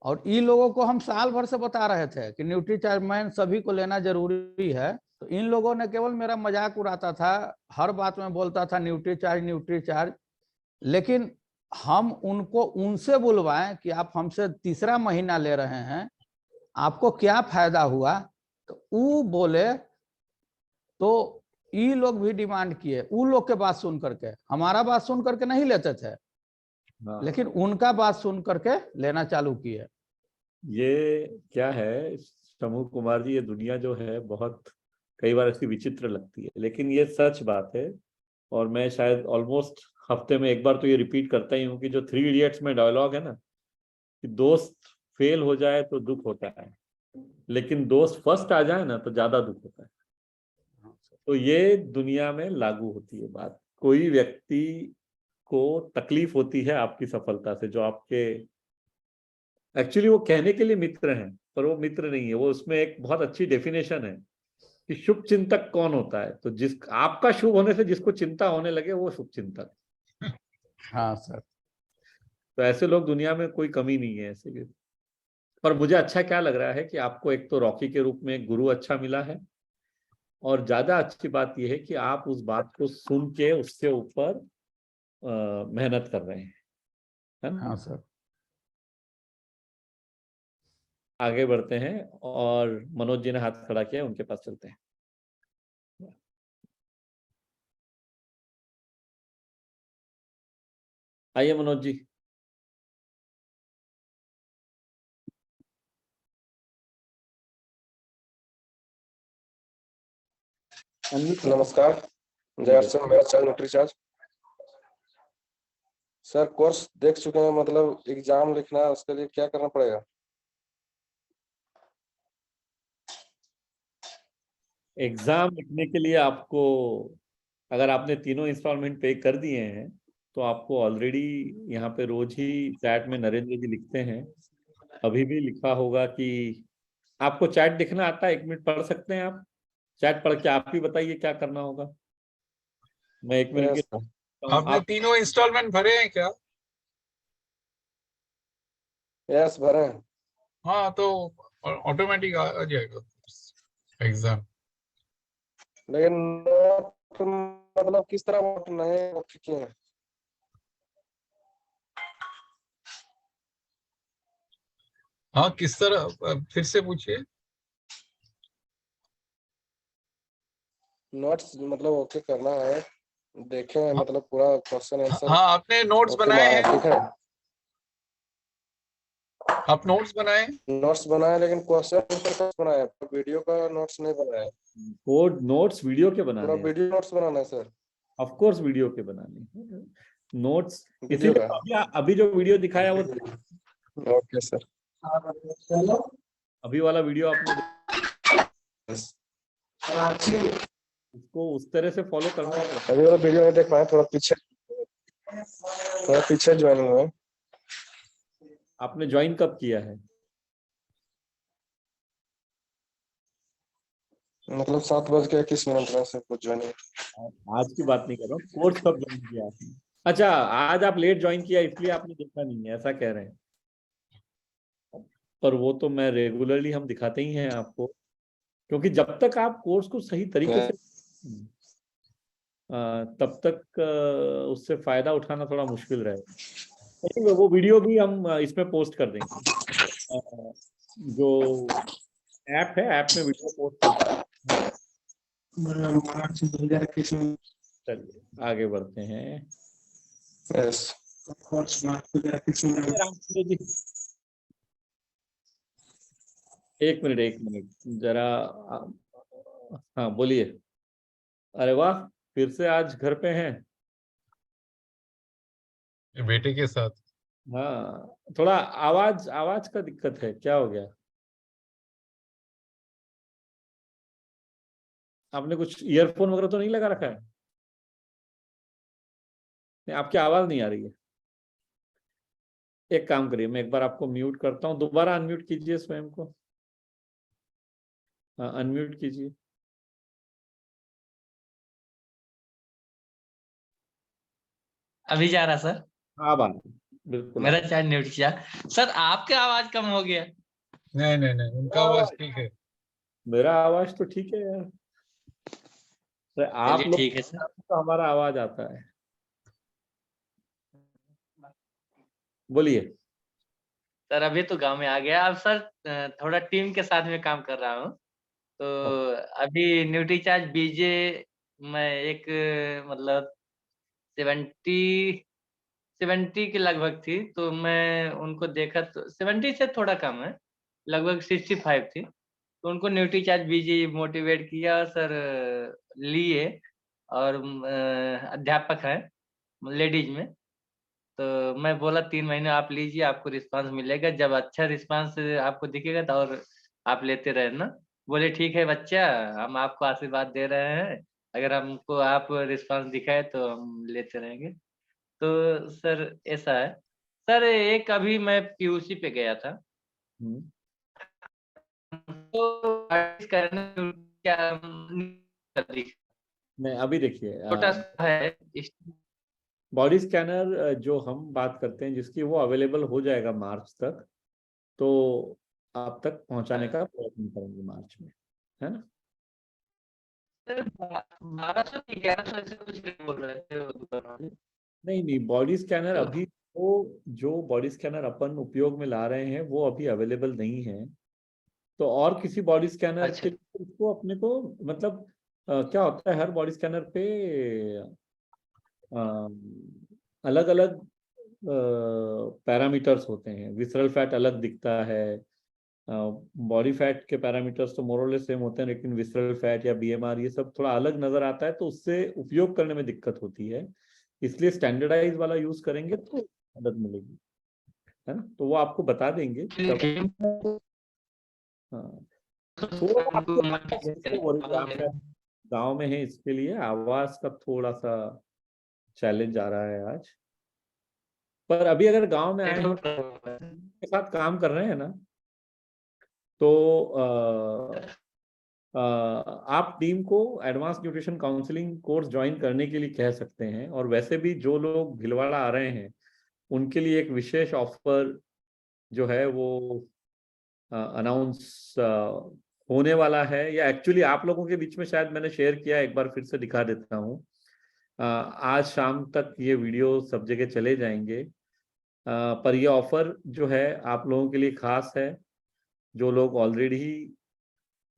और इन लोगों को हम साल भर से बता रहे थे कि न्यूट्रीचार्ज मैन सभी को लेना जरूरी है। तो इन लोगों ने केवल मेरा मजाक उड़ाता था, हर बात में बोलता था न्यूट्रीचार्ज न्यूट्रीचार्ज। लेकिन हम उनको उनसे बुलवाएं कि आप हमसे तीसरा महीना ले रहे हैं, आपको क्या फायदा हुआ, तो वो बोले, तो ये लोग भी डिमांड किए। उन लोग के बात सुन करके, हमारा बात सुन करके नहीं लेते थे, लेकिन उनका बात सुन करके लेना चालू किए। ये क्या है समूह कुमार जी, ये दुनिया जो है बहुत कई बार ऐसी विचित्र लगती है, लेकिन ये सच बात है। और मैं शायद ऑलमोस्ट हफ्ते में एक बार तो ये रिपीट करता ही हूँ कि जो 3 इडियट्स में डायलॉग है ना, कि दोस्त फेल हो जाए तो दुख होता है, लेकिन दोस्त फर्स्ट आ जाए ना तो ज्यादा दुख होता है। तो ये दुनिया में लागू होती है बात। कोई व्यक्ति को तकलीफ होती है आपकी सफलता से, जो आपके एक्चुअली वो कहने के लिए मित्र हैं, पर वो मित्र नहीं है। वो उसमें एक बहुत अच्छी डेफिनेशन है कि शुभ चिंतक कौन होता है, तो जिस आपका शुभ होने से जिसको चिंता होने लगे वो शुभ चिंतक। हाँ सर। तो ऐसे लोग दुनिया में कोई कमी नहीं है ऐसे भी। पर मुझे अच्छा क्या लग रहा है कि आपको एक तो रॉकी के रूप में एक गुरु अच्छा मिला है, और ज्यादा अच्छी बात यह है कि आप उस बात को सुन के उससे ऊपर मेहनत कर रहे हैं, है ना? हाँ सर। आगे बढ़ते हैं, और मनोज जी ने हाथ खड़ा किया, उनके पास चलते हैं। आइए मनोज जी। नमस्कार, जय सर। मेरा चार्ज न्यूट्रीचार्ज सर। कोर्स देख चुके हैं, मतलब एग्जाम लिखना है, उसके लिए क्या करना पड़ेगा? एग्जाम लिखने के लिए आपको, अगर आपने तीनों इंस्टॉलमेंट पे कर दिए हैं, तो आपको ऑलरेडी यहाँ पे रोज ही चैट में नरेंद्र जी लिखते हैं। अभी भी लिखा होगा कि आपको चैट लिखना आता है? 1 मिनट पढ़ सकते हैं आप? चैट पढ़ के आप ही बताइए क्या करना होगा। मैं 1 मिनट यस के सर। आपने आप तीनों इंस्टॉलमेंट भरे हैं क्या? यस भरे हैं। हाँ, तो ऑटोमेटिक आ जाएगा एग्जाम। लेकिन नोट मतलब किस तरह नोट नहीं किए हैं? हाँ, किस तरह, फिर से पूछिए। नोट्स मतलब ओके करना है, देखें मतलब पूरा क्वेश्चन आंसर हाँ, आपने नोट्स ओके बनाए हैं? ठीक है। आप नोट्स बनाए? नोट्स बनाए लेकिन क्वेश्चन आंसर का बनाया, वीडियो का नोट्स नहीं बनाया। कोड नोट्स वीडियो के पूरा बनाने हैं, वीडियो नोट्स बनाना है सर, ऑफ कोर्स वीडियो के बनाने हैं नोट्स। वीडियो इसीलिए का। अभी जो वीडियो दिखाया वो ओके सर। अभी वाला वीडियो आपने उसको उस तरह से फॉलो करना है। अभी वाला वीडियो नहीं देख पाए, थोड़ा पीछे ज्वाइनिंग हुआ। आपने ज्वाइन कब किया है? मतलब 7:21 में से कुछ ज्वाइनिंग। आज की बात नहीं कर रहा हूँ, कोर्स कब ज्वाइन किया आपने? अच्छा, आज आप लेट ज्वाइन किया इसलिए आपने देखा नहीं है, ऐसा कह रहे हैं? पर वो तो मैं रेगुलरली हम दिखाते ही हैं आपको, क्योंकि जब तक आप कोर्स को सही तरीके से तब तक उससे फायदा उठाना थोड़ा मुश्किल रहेगा। लेकिन वो वीडियो भी हम इसमें पोस्ट कर देंगे, जो ऐप है, ऐप में वीडियो पोस्ट कर देंगे। चलिए आगे बढ़ते हैं। रामचंद्र जी, एक मिनट जरा हाँ बोलिए। अरे वाह, फिर से आज घर पे हैं? बेटे के साथ। हाँ, थोड़ा आवाज आवाज का दिक्कत है, क्या हो गया? आपने कुछ ईयरफोन वगैरह तो नहीं लगा रखा है? नहीं, आपकी आवाज नहीं आ रही है। एक काम करिए, मैं एक बार आपको म्यूट करता हूँ, दोबारा अनम्यूट कीजिए स्वयं को। हाँ, अनम्यूट कीजिए। अभी जा रहा सर? हाँ बात बिल्कुल मेरा चार्ज नहीं उठ गया सर, आपका आवाज कम हो गया। नहीं, उनका आवाज ठीक है। मेरा आवाज तो ठीक है यार, तो आप चलिए लोग ठीक है सर। तो हमारा आवाज आता है। बोलिए। सर अभी तो गांव में आ गया, अब सर थोड़ा टीम के साथ में काम कर रहा हूँ, तो अभी न्यूट्री चार्ज बीजे मैं एक मतलब 70 के लगभग थी, तो मैं उनको देखा तो 70 से थोड़ा कम है, लगभग 65 थी, तो उनको न्यूट्री चार्ज बीजे मोटिवेट किया सर, लिए। और अध्यापक है लेडीज में, तो मैं बोला 3 महीने आप लीजिए, आपको रिस्पांस मिलेगा, जब अच्छा रिस्पांस आपको दिखेगा तो और आप लेते रहना। बोले ठीक है बच्चा, हम आपको आशीर्वाद दे रहे हैं, अगर हमको आप रिस्पांस दिखाए तो हम लेते रहेंगे। तो सर ऐसा है सर, एक अभी मैं पीयूसी पे गया था, तो क्या नहीं, अभी देखिए, छोटा सा है। बॉडी स्कैनर जो हम बात करते हैं जिसकी, वो अवेलेबल हो जाएगा मार्च तक, तो आप तक पहुंचाने का प्रयत्न करेंगे मार्च में, है ना? सर 1200 की 1100 ऐसे कुछ रेट बोल रहे थे वो दुकान वाले। नहीं, बॉडी स्कैनर तो अभी, वो जो बॉडी स्कैनर अपन उपयोग में ला रहे हैं वो अभी अवेलेबल नहीं है, तो और किसी बॉडी स्कैनर अच्छा के लिए उसको अपने को मतलब क्या होता है, हर बॉडी स्कैनर पे अलग अलग पैरामीटर्स होते हैं। विसरल फैट अलग दिखता है, बॉडी फैट के पैरामीटर्स तो मोरलेस सेम होते हैं, लेकिन विसरल फैट या बीएमआर ये सब थोड़ा अलग नजर आता है, तो उससे उपयोग करने में दिक्कत होती है। इसलिए स्टैंडर्डाइज वाला यूज करेंगे तो मदद मिलेगी, है ना? तो वो आपको बता देंगे जब। हाँ, थोड़ा आपके आप शायद गाँव में है, इसके लिए आवाज का थोड़ा सा चैलेंज आ रहा है आज। पर अभी अगर गांव में आए हैं, के साथ काम कर रहे हैं ना, तो आप टीम को advance nutrition counselling course join करने के लिए कह सकते हैं। और वैसे भी जो लोग भीलवाड़ा आ रहे हैं उनके लिए एक विशेष ऑफर जो है वो अनाउंस होने वाला है, या एक्चुअली आप लोगों के बीच में शायद मैंने शेयर किया, एक बार फिर से दिखा देता हूँ। आज शाम तक ये वीडियो सब जगह चले जाएंगे, पर ये ऑफर जो है आप लोगों के लिए खास है, जो लोग already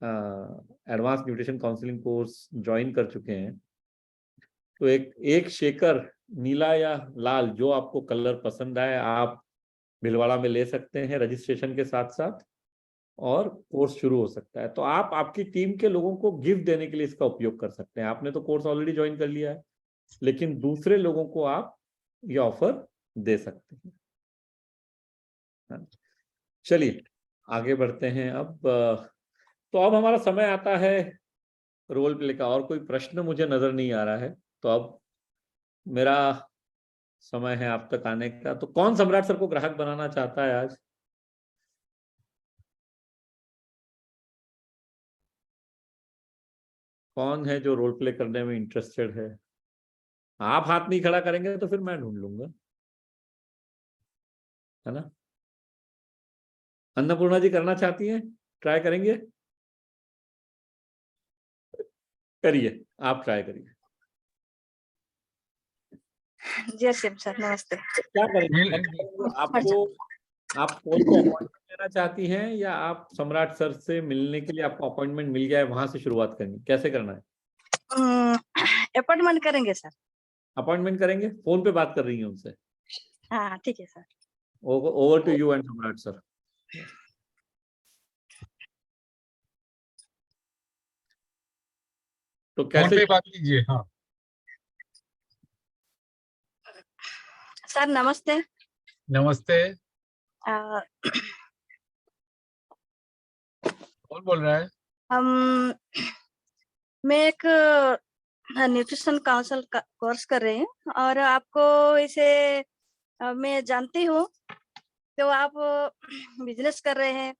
advance nutrition counselling course join कर चुके हैं, तो एक शेकर नीला या लाल, जो आपको कलर पसंद आए, आप भिलवाड़ा में ले सकते हैं रजिस्ट्रेशन के साथ साथ, और कोर्स शुरू हो सकता है। तो आप आपकी टीम के लोगों को गिफ्ट देने के लिए इसका उपयोग कर सकते हैं। आपने तो कोर्स ऑलरेडी ज्वाइन कर लिया है, लेकिन दूसरे लोगों को आप ये ऑफर दे सकते हैं। चलिए आगे बढ़ते हैं। अब तो अब हमारा समय आता है रोल प्ले का। और कोई प्रश्न मुझे नजर नहीं आ रहा है, तो अब मेरा समय है आप तक आने का। तो कौन सम्राट सर को ग्राहक बनाना चाहता है आज? कौन है जो रोल प्ले करने में इंटरेस्टेड है? आप हाथ नहीं खड़ा करेंगे तो फिर मैं ढूंढ लूंगा, है ना। अन्नपूर्णा जी करना चाहती हैं? ट्राई करेंगे? करिए, आप ट्राई करिए। जय शिव सर, नमस्ते। क्या करेंगे आपको? आप फोन पे अपॉइंटमेंट लेना चाहती हैं, या आप सम्राट सर से मिलने के लिए आपको अपॉइंटमेंट मिल गया है, वहां से शुरुआत करनी? कैसे करना है? अपॉइंटमेंट करेंगे सर। अपॉइंटमेंट करेंगे? फोन पे बात कर रही हैं उनसे? हाँ ठीक है sir. Over to you and Samrat sir. तो फोन कैसे पे बात कीजिए। हाँ सर नमस्ते। नमस्ते, आ, कौन बोल रहा है? हम मैं एक न्यूट्रिशन काउंसिल का कोर्स कर रही हूँ, और आपको इसे मैं जानती हूँ। तो आप बिजनेस कर रहे हैं,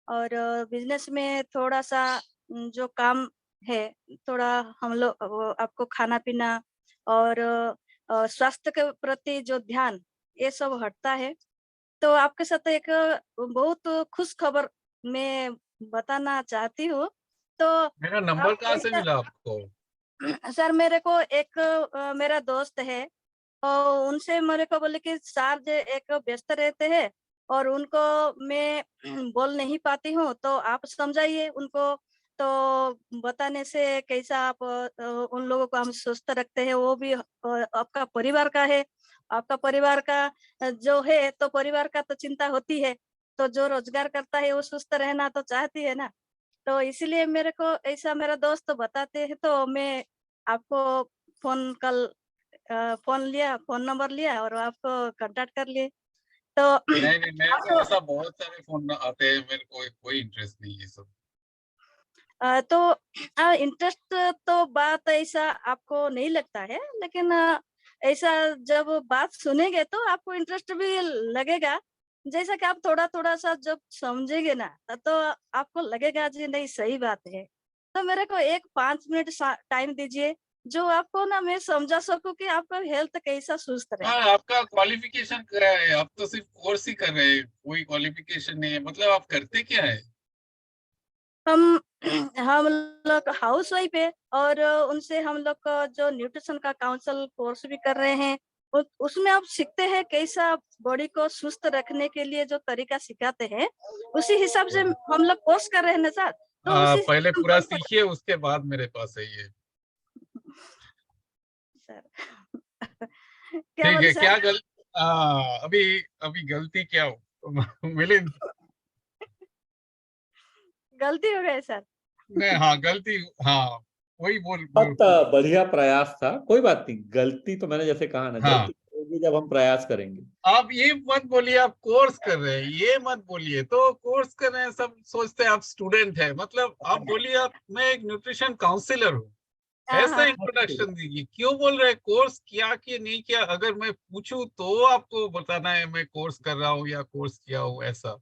और बिजनेस में थोड़ा सा जो काम है, थोड़ा हम लोग आपको खाना पीना और स्वास्थ्य के प्रति जो ध्यान, ये सब हटता है। तो आपके साथ एक बहुत खुश खबर मैं बताना चाहती हूँ। तो मेरा नंबर आप कहाँ से ऐसा- मिला आपको? सर मेरे को एक मेरा दोस्त है, और उनसे मेरे को बोले कि सर जो एक व्यस्त रहते हैं और उनको मैं बोल नहीं पाती हूँ, तो आप समझाइए उनको। तो बताने से कैसा आप उन लोगों को हम स्वस्थ रखते हैं, वो भी आपका परिवार का है। आपका परिवार का जो है, तो परिवार का तो चिंता होती है, तो जो रोजगार करता है वो सुस्त रहना तो चाहती है ना। तो इसीलिए मेरे को ऐसा मेरा दोस्त बताते हैं, तो मैं आपको फोन नंबर लिया और आपको कांटेक्ट कर लिए। तो नहीं मेरे को आपको ऐसा बहुत सारे फोन आते हैं, मेरे को कोई इंटरेस्ट नहीं है सब। तो इंटरेस्ट तो बात ऐसा आपको नहीं लगता है, लेकिन ऐसा जब बात सुनेंगे तो आपको इंटरेस्ट भी लगेगा। जैसा कि आप थोड़ा थोड़ा सा जब समझेंगे ना, तो आपको लगेगा जी नहीं सही बात है। तो मेरे को 5 मिनट टाइम दीजिए, जो आपको ना मैं समझा सकूं कि आपका हेल्थ कैसा सुस्त रहे। हाँ, आपका क्वालिफिकेशन क्या है? आप तो सिर्फ कोर्स ही कर रहे हैं, कोई क्वालिफिकेशन नहीं है। मतलब आप करते क्या है? हम हम लोग हाउस वाइफ है, और उनसे हम लोग का जो न्यूट्रिशन का काउंसिल कोर्स भी कर रहे हैं। उसमें आप सीखते हैं कैसा बॉडी को सुस्त रखने के लिए जो तरीका सिखाते हैं, उसी हिसाब से हम लोग कोर्स कर रहे हैं ना सर। तो उसी पहले हम पूरा कोर्स कर- सीखिए, उसके बाद मेरे पास आइए। सर क्या ठीक बोले है। सर? क्या अभी अभी गलती क्या हो मिलिंद? गलती हो गई सर। नहीं, हाँ गलती, हाँ वही बोल बहुत बढ़िया प्रयास था। कोई बात नहीं, गलती तो मैंने जैसे कहा ना, हाँ, गलती होगी जब हम प्रयास करेंगे। आप ये मत बोलिए आप कोर्स कर रहे हैं, ये मत बोलिए। तो कोर्स कर रहे हैं, सब सोचते हैं आप स्टूडेंट है। मतलब आप बोलिए आप मैं एक न्यूट्रिशन काउंसलर हूँ, हाँ ऐसा हाँ इंट्रोडक्शन दीजिए। क्यों बोल रहे हैं कोर्स किया कि नहीं किया? अगर मैं पूछूं तो आपको बताना है मैं कोर्स कर रहा हूँ या कोर्स किया हूँ, ऐसा,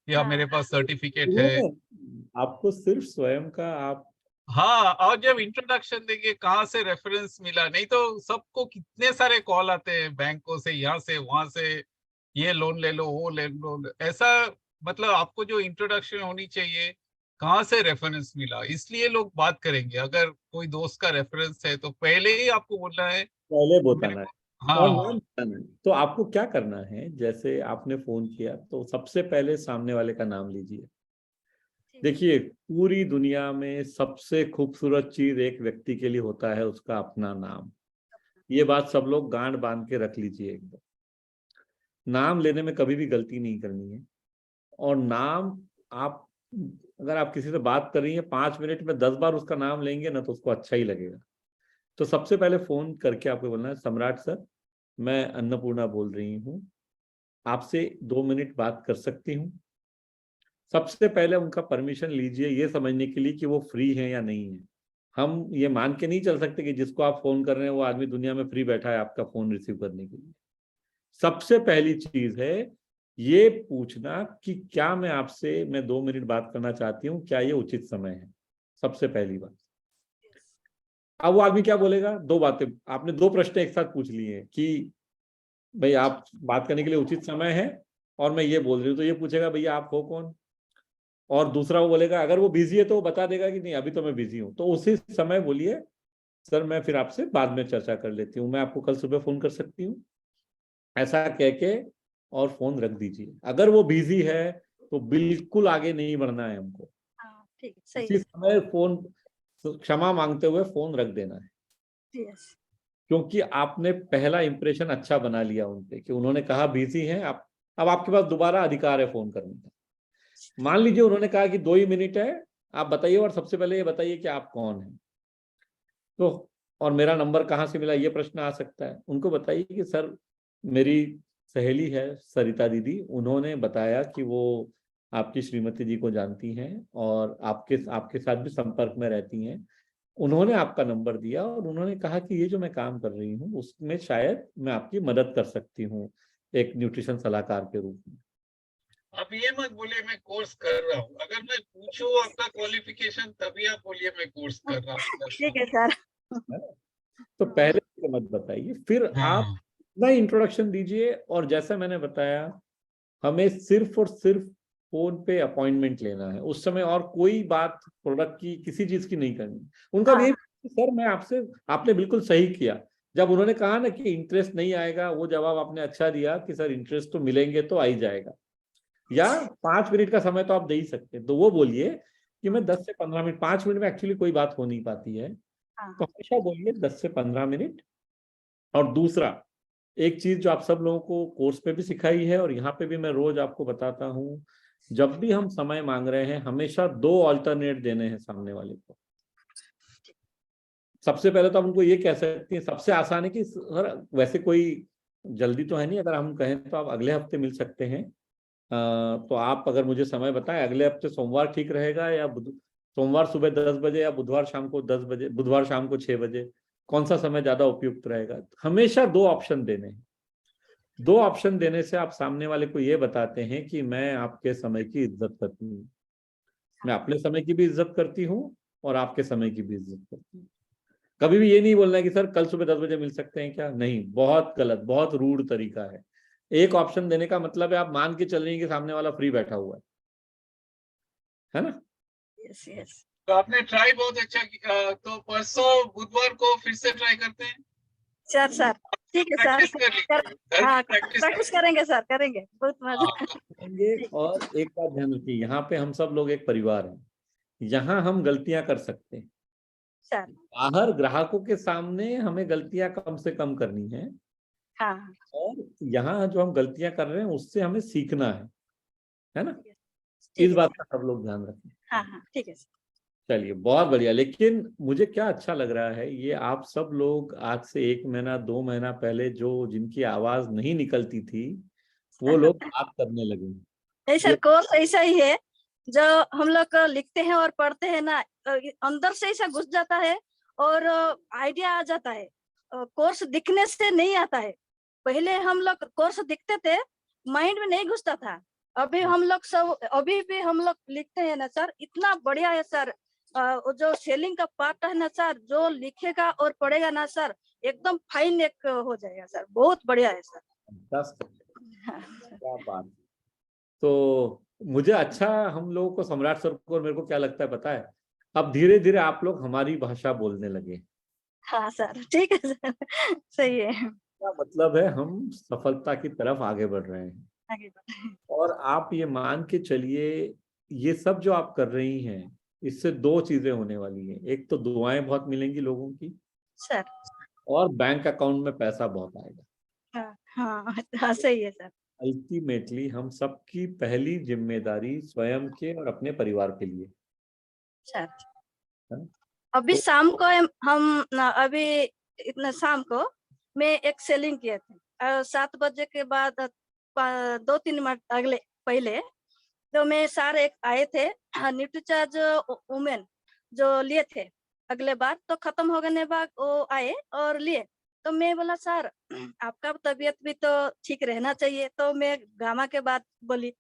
या हाँ मेरे पास सर्टिफिकेट है। नहीं, आपको सिर्फ स्वयं का आप हाँ, और जब इंट्रोडक्शन देंगे कहाँ से रेफरेंस मिला, नहीं तो सबको कितने सारे कॉल आते हैं बैंकों से, यहाँ से वहां से, ये लोन ले लो, वो ले लो, ऐसा। मतलब आपको जो इंट्रोडक्शन होनी चाहिए, कहाँ से रेफरेंस मिला, इसलिए लोग बात करेंगे। अगर कोई दोस्त का रेफरेंस है तो पहले ही आपको बोलना है पहले मेरे बताना है को। और हाँ नाम बताना है। तो आपको क्या करना है, जैसे आपने फोन किया तो सबसे पहले सामने वाले का नाम लीजिए। देखिए, पूरी दुनिया में सबसे खूबसूरत चीज एक व्यक्ति के लिए होता है उसका अपना नाम। ये बात सब लोग गांड बांध के रख लीजिए एकदम। नाम लेने में कभी भी गलती नहीं करनी है। और नाम, आप अगर आप किसी से बात कर रही हैं 5 मिनट में 10 बार उसका नाम लेंगे ना तो उसको अच्छा ही लगेगा। तो सबसे पहले फोन करके आपको बोलना है, सम्राट सर, मैं अन्नपूर्णा बोल रही हूँ, आपसे 2 मिनट बात कर सकती हूँ। सबसे पहले उनका परमिशन लीजिए ये समझने के लिए कि वो फ्री है या नहीं है। हम ये मान के नहीं चल सकते कि जिसको आप फोन कर रहे हैं वो आदमी दुनिया में फ्री बैठा है आपका फोन रिसीव करने के लिए। सबसे पहली चीज है ये पूछना कि क्या मैं 2 मिनट बात करना चाहती हूँ, क्या ये उचित समय है। सबसे पहली बात। अब वो आदमी क्या बोलेगा? 2 बातें, आपने 2 प्रश्न एक साथ पूछ लिए कि भाई आप बात करने के लिए उचित समय है और मैं ये बोल रही हूँ, तो ये पूछेगा भैया आप हो कौन। और दूसरा वो बोलेगा, अगर वो बिजी है तो वो बता देगा कि नहीं अभी तो मैं बिजी हूँ, तो उसी समय बोलिए सर मैं फिर आपसे बाद में चर्चा कर लेती हूँ, मैं आपको कल सुबह फोन कर सकती हूँ, ऐसा कह के और फोन रख दीजिए। अगर वो बिजी है तो बिल्कुल आगे नहीं बढ़ना है हमको। हाँ, ठीक, सही उसी है। समय फोन, क्षमा मांगते हुए फोन रख देना है, यस, क्योंकि आपने पहला इंप्रेशन अच्छा बना लिया उनपे कि उन्होंने कहा बिजी हैं। आप, अब आपके पास दोबारा अधिकार है फोन करने का। मान लीजिए उन्होंने कहा कि 2 ही मिनट है, आप बताइए और सबसे पहले ये बताइए कि आप कौन हैं। तो और मेरा नंबर कहाँ से मिला ये प्रश्न आ सकता है। उनको बताइए कि सर मेरी सहेली है सरिता दीदी, उन्होंने बताया कि वो आपकी श्रीमती जी को जानती हैं और आपके साथ भी संपर्क में रहती हैं। उन्होंने आपका नंबर दिया और उन्होंने कहा कि ये जो मैं काम कर रही हूँ उसमें शायद मैं आपकी मदद कर सकती हूँ एक न्यूट्रिशन सलाहकार के रूप में। आप ये मत बोलिए मैं कोर्स कर रहा हूँ। अगर मैं पूछूं आपका क्वालिफिकेशन तभी आप बोलिए मैं कोर्स कर रहा हूँ। ठीक है सर। है ना? तो पहले तो मत बताइए, फिर आप हाँ, नया इंट्रोडक्शन दीजिए। और जैसा मैंने बताया, हमें सिर्फ और सिर्फ फोन पे अपॉइंटमेंट लेना है, उस समय और कोई बात प्रोडक्ट की किसी चीज की नहीं करनी। उनका भी हाँ, सर मैं आपसे, आपने बिल्कुल सही किया जब उन्होंने कहा ना कि इंटरेस्ट नहीं आएगा, वो जवाब आपने अच्छा दिया कि सर इंटरेस्ट तो मिलेंगे तो आ ही जाएगा, या 5 मिनट का समय तो आप दे ही सकते हैं। तो वो बोलिए कि मैं 10 से 15 मिनट, 5 मिनट में एक्चुअली कोई बात हो नहीं पाती है, हाँ, तो हमेशा बोलिए 10 से 15 मिनट। और दूसरा, एक चीज जो आप सब लोगों को कोर्स पे भी सिखाई है और यहाँ पे भी मैं रोज आपको बताता हूँ, जब भी हम समय मांग रहे हैं हमेशा 2 ऑल्टरनेट देने हैं सामने वाले को। सबसे पहले तो आप उनको ये कह सकते हैं, सबसे आसान है कि सर वैसे कोई जल्दी तो है नहीं, अगर हम कहें तो आप अगले हफ्ते मिल सकते हैं, तो आप अगर मुझे समय बताएं अगले हफ्ते सोमवार ठीक रहेगा या सोमवार सुबह 10 बजे या बुधवार शाम को 10 बजे, बुधवार शाम को 6 बजे, कौन सा समय ज्यादा उपयुक्त रहेगा। हमेशा 2 ऑप्शन देने हैं। 2 ऑप्शन देने से आप सामने वाले को ये बताते हैं कि मैं आपके समय की इज्जत करती हूँ, मैं अपने समय की भी इज्जत करती हूँ और आपके समय की भी इज्जत करती हूँ। कभी भी ये नहीं बोलना है कि सर कल सुबह 10 बजे मिल सकते हैं क्या, नहीं, बहुत गलत, बहुत रूड तरीका है। एक ऑप्शन देने का मतलब है आप मान के चल रही हैं कि सामने वाला फ्री बैठा हुआ है ना। Yes, yes. तो आपने ट्राई बहुत अच्छा किया। तो परसों बुधवार को फिर से ट्राई करते हैं। सर ठीक है सर। प्रैक्टिस कर लीजिए, हाँ, प्रैक्टिस प्रैक्टिस करेंगे सर, करेंगे, बहुत मजा। करेंगे। ठीक। और एक बात ध्यान रखिए, यहाँ पे हम सब लोग एक परिवार हैं, यहाँ हम गलतियां कर सकते हैं। सर, बाहर ग्राहकों के सामने हमें गलतियां कम से कम करनी है, हाँ, और यहाँ जो हम गलतियां कर रहे हैं उससे हमें सीखना है ना। ठीक इस है बात सर। का सब लोग ध्यान रखें। हाँ, ठीक है सर। चलिए बहुत बढ़िया। लेकिन मुझे क्या अच्छा लग रहा है, ये आप सब लोग आज से 1 महीना 2 महीना पहले जो जिनकी आवाज नहीं निकलती थी वो लोग बात करने लगे। नहीं सर, ये कोर्स ऐसा ही है, जो हम लोग लिखते हैं और पढ़ते हैं ना, अंदर से ऐसा घुस जाता है और आइडिया आ जाता है। कोर्स दिखने से नहीं आता है। पहले हम लोग कोर्स दिखते थे, माइंड में नहीं घुसता था। अभी हम लोग सब, अभी भी हम लोग लिखते हैं ना सर, इतना बढ़िया है सर। वो जो सेलिंग का पार्ट है ना सर, जो लिखेगा और पढ़ेगा ना सर, एकदम फाइन एक हो जाएगा सर, बहुत बढ़िया है सर। 10 क्या बात। तो मुझे अच्छा, हम लोगों को, सम्राट सर को और मेरे को क्या लगता है पता है, अब धीरे धीरे आप लोग हमारी भाषा बोलने लगे। हाँ सर, ठीक है सर, सही है। क्या मतलब है, हम सफलता की तरफ आगे बढ़ रहे हैं। आगे बढ़े। और आप ये मान के चलिए ये सब जो आप कर रही हैं, इससे दो चीजें होने वाली हैं। एक तो दुआएं बहुत मिलेंगी लोगों की, सर। और बैंक अकाउंट में पैसा बहुत आएगा। हाँ हाँ सही है सर। अल्टीमेटली हम सबकी पहली जिम्मेदारी स्वयं के और अपने परिवार के लिए सर है। अभी तो शाम को अभी इतना शाम को मैं एक सेलिंग किए थे 7 बजे के बाद 2-3 मिनट अगले पहले तो मैं सर एक आए थे न्यूट्रीचार्ज वुमेन जो लिए थे अगले बार, तो खत्म हो गए बाद वो आए और लिए। तो मैं बोला सर आपका तबीयत भी तो ठीक रहना चाहिए, तो मैं गामा के बात बोली।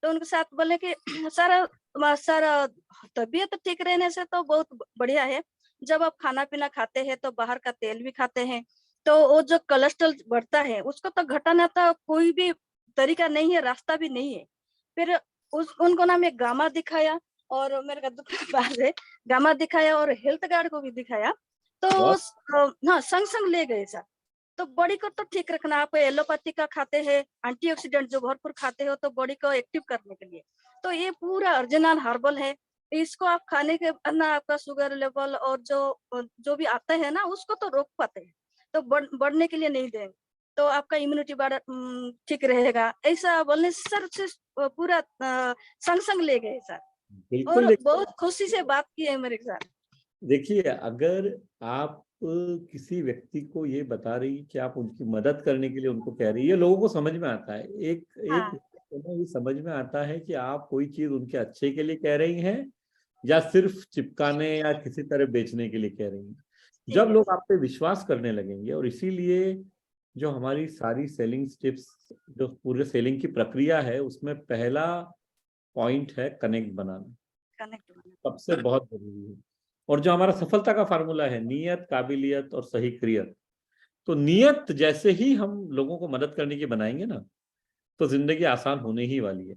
तो उनके साथ बोले कि सर तबीयत ठीक रहने से तो बहुत बढ़िया है, जब आप खाना पीना खाते हैं तो बाहर का तेल भी खाते हैं तो वो जो कोलेस्ट्रॉल बढ़ता है उसको तो घटाना तो कोई भी तरीका नहीं है, रास्ता भी नहीं है। फिर उनको ना मैं गामा दिखाया और मेरे का दुकान पास है, गामा दिखाया और हेल्थ गार्ड को भी दिखाया। तो हाँ संग संग ले गए सर। तो बॉडी को तो ठीक रखना, आप एलोपैथी का खाते हैं एंटीऑक्सीडेंट जो भरपूर खाते हो तो बॉडी को एक्टिव करने के लिए, तो ये पूरा ओरिजिनल हर्बल है। इसको आप खाने के बाद ना आपका शुगर लेवल और जो भी आता है ना उसको तो रोक पाते हैं, तो बढ़ने के लिए नहीं देंगे, तो आपका इम्यूनिटी ठीक रहेगा। ऐसा बोलने से सर से पूरा संग संग ले गए सर, बिल्कुल। और बहुत खुशी से बात की है मेरे साथ। देखिए, अगर आप किसी व्यक्ति को ये बता रही कि आप उनकी मदद करने के लिए उनको कह रही है, ये लोगों को समझ में आता है। एक हाँ। ये समझ में आता है कि आप कोई चीज उनके अच्छे के लिए कह रही हैं या सिर्फ चिपकाने या किसी तरह बेचने के लिए कह रही हैं। जब लोग आप पे विश्वास करने लगेंगे, और इसीलिए जो हमारी सारी सेलिंग टिप्स, जो पूरे सेलिंग की प्रक्रिया है, उसमें पहला पॉइंट है कनेक्ट बनाना, सबसे बहुत जरूरी है। और जो हमारा सफलता का फार्मूला है, नियत, काबिलियत और सही क्रियत। तो नियत जैसे ही हम लोगों को मदद करने की बनाएंगे ना, तो जिंदगी आसान होने ही वाली है।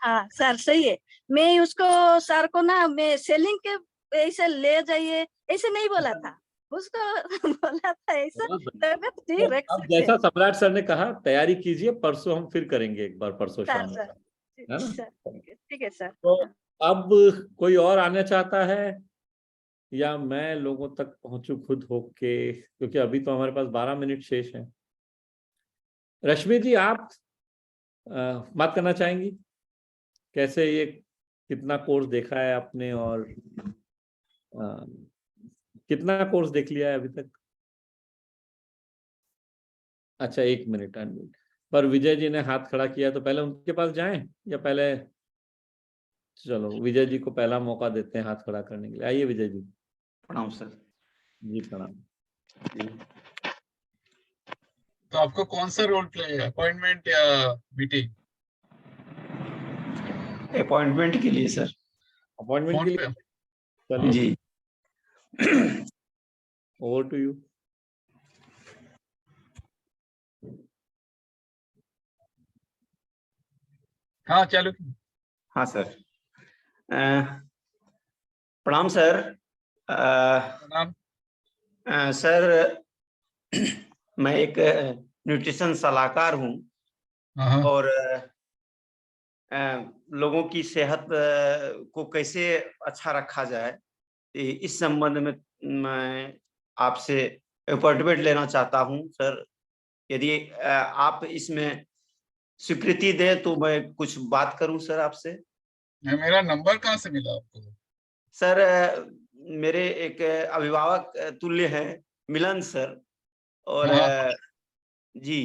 हाँ सर सही है। मैं उसको सर को ना मैं सेलिंग के ऐसे ले जाइए ऐसे नहीं बोला था, उसको बोला था ऐसा तबियत ठीक रख अब सकते जैसा सम्राट सर ने कहा, तैयारी कीजिए, परसों हम फिर करेंगे एक बार, परसों सर। शाम सर है ना। ठीक है सर। तो अब कोई और आना चाहता है या मैं लोगों तक पहुंचू खुद होके, क्योंकि अभी तो हमारे पास 12 मिनट शेष है। रश्मि जी, आप बात करना चाहेंगी? कैसे ये कितना कोर्स देखा है आपने, और कितना कोर्स देख लिया है अभी तक? अच्छा, 1 मिनट अनम्यूट। पर विजय जी ने हाथ खड़ा किया, तो पहले उनके पास जाएं या पहले? चलो विजय जी को पहला मौका देते हैं हाथ खड़ा करने के लिए। आइए विजय जी। प्रणाम सर। जी प्रणाम। तो आपको कौन सा रोल प्ले है, अपॉइंटमेंट या मीटिंग? अपॉइंटमेंट के लिए सर। अपॉइंटमेंट के फोन लिए? पे? चलिए, जी। Over to you. हाँ चलो। हाँ सर। प्रणाम सर। प्रणाम। सर मैं एक न्यूट्रिशन सलाहकार हूँ, हाँ और लोगों की सेहत को कैसे अच्छा रखा जाए, इस संबंध में मैं आपसे अपॉइंटमेंट लेना चाहता हूँ सर। यदि आप इसमें स्वीकृति दें तो मैं कुछ बात करूं सर आपसे। मेरा नंबर कहाँ से मिला आपको? सर मेरे एक अभिभावक तुल्य हैं मिलन सर, और हाँ। जी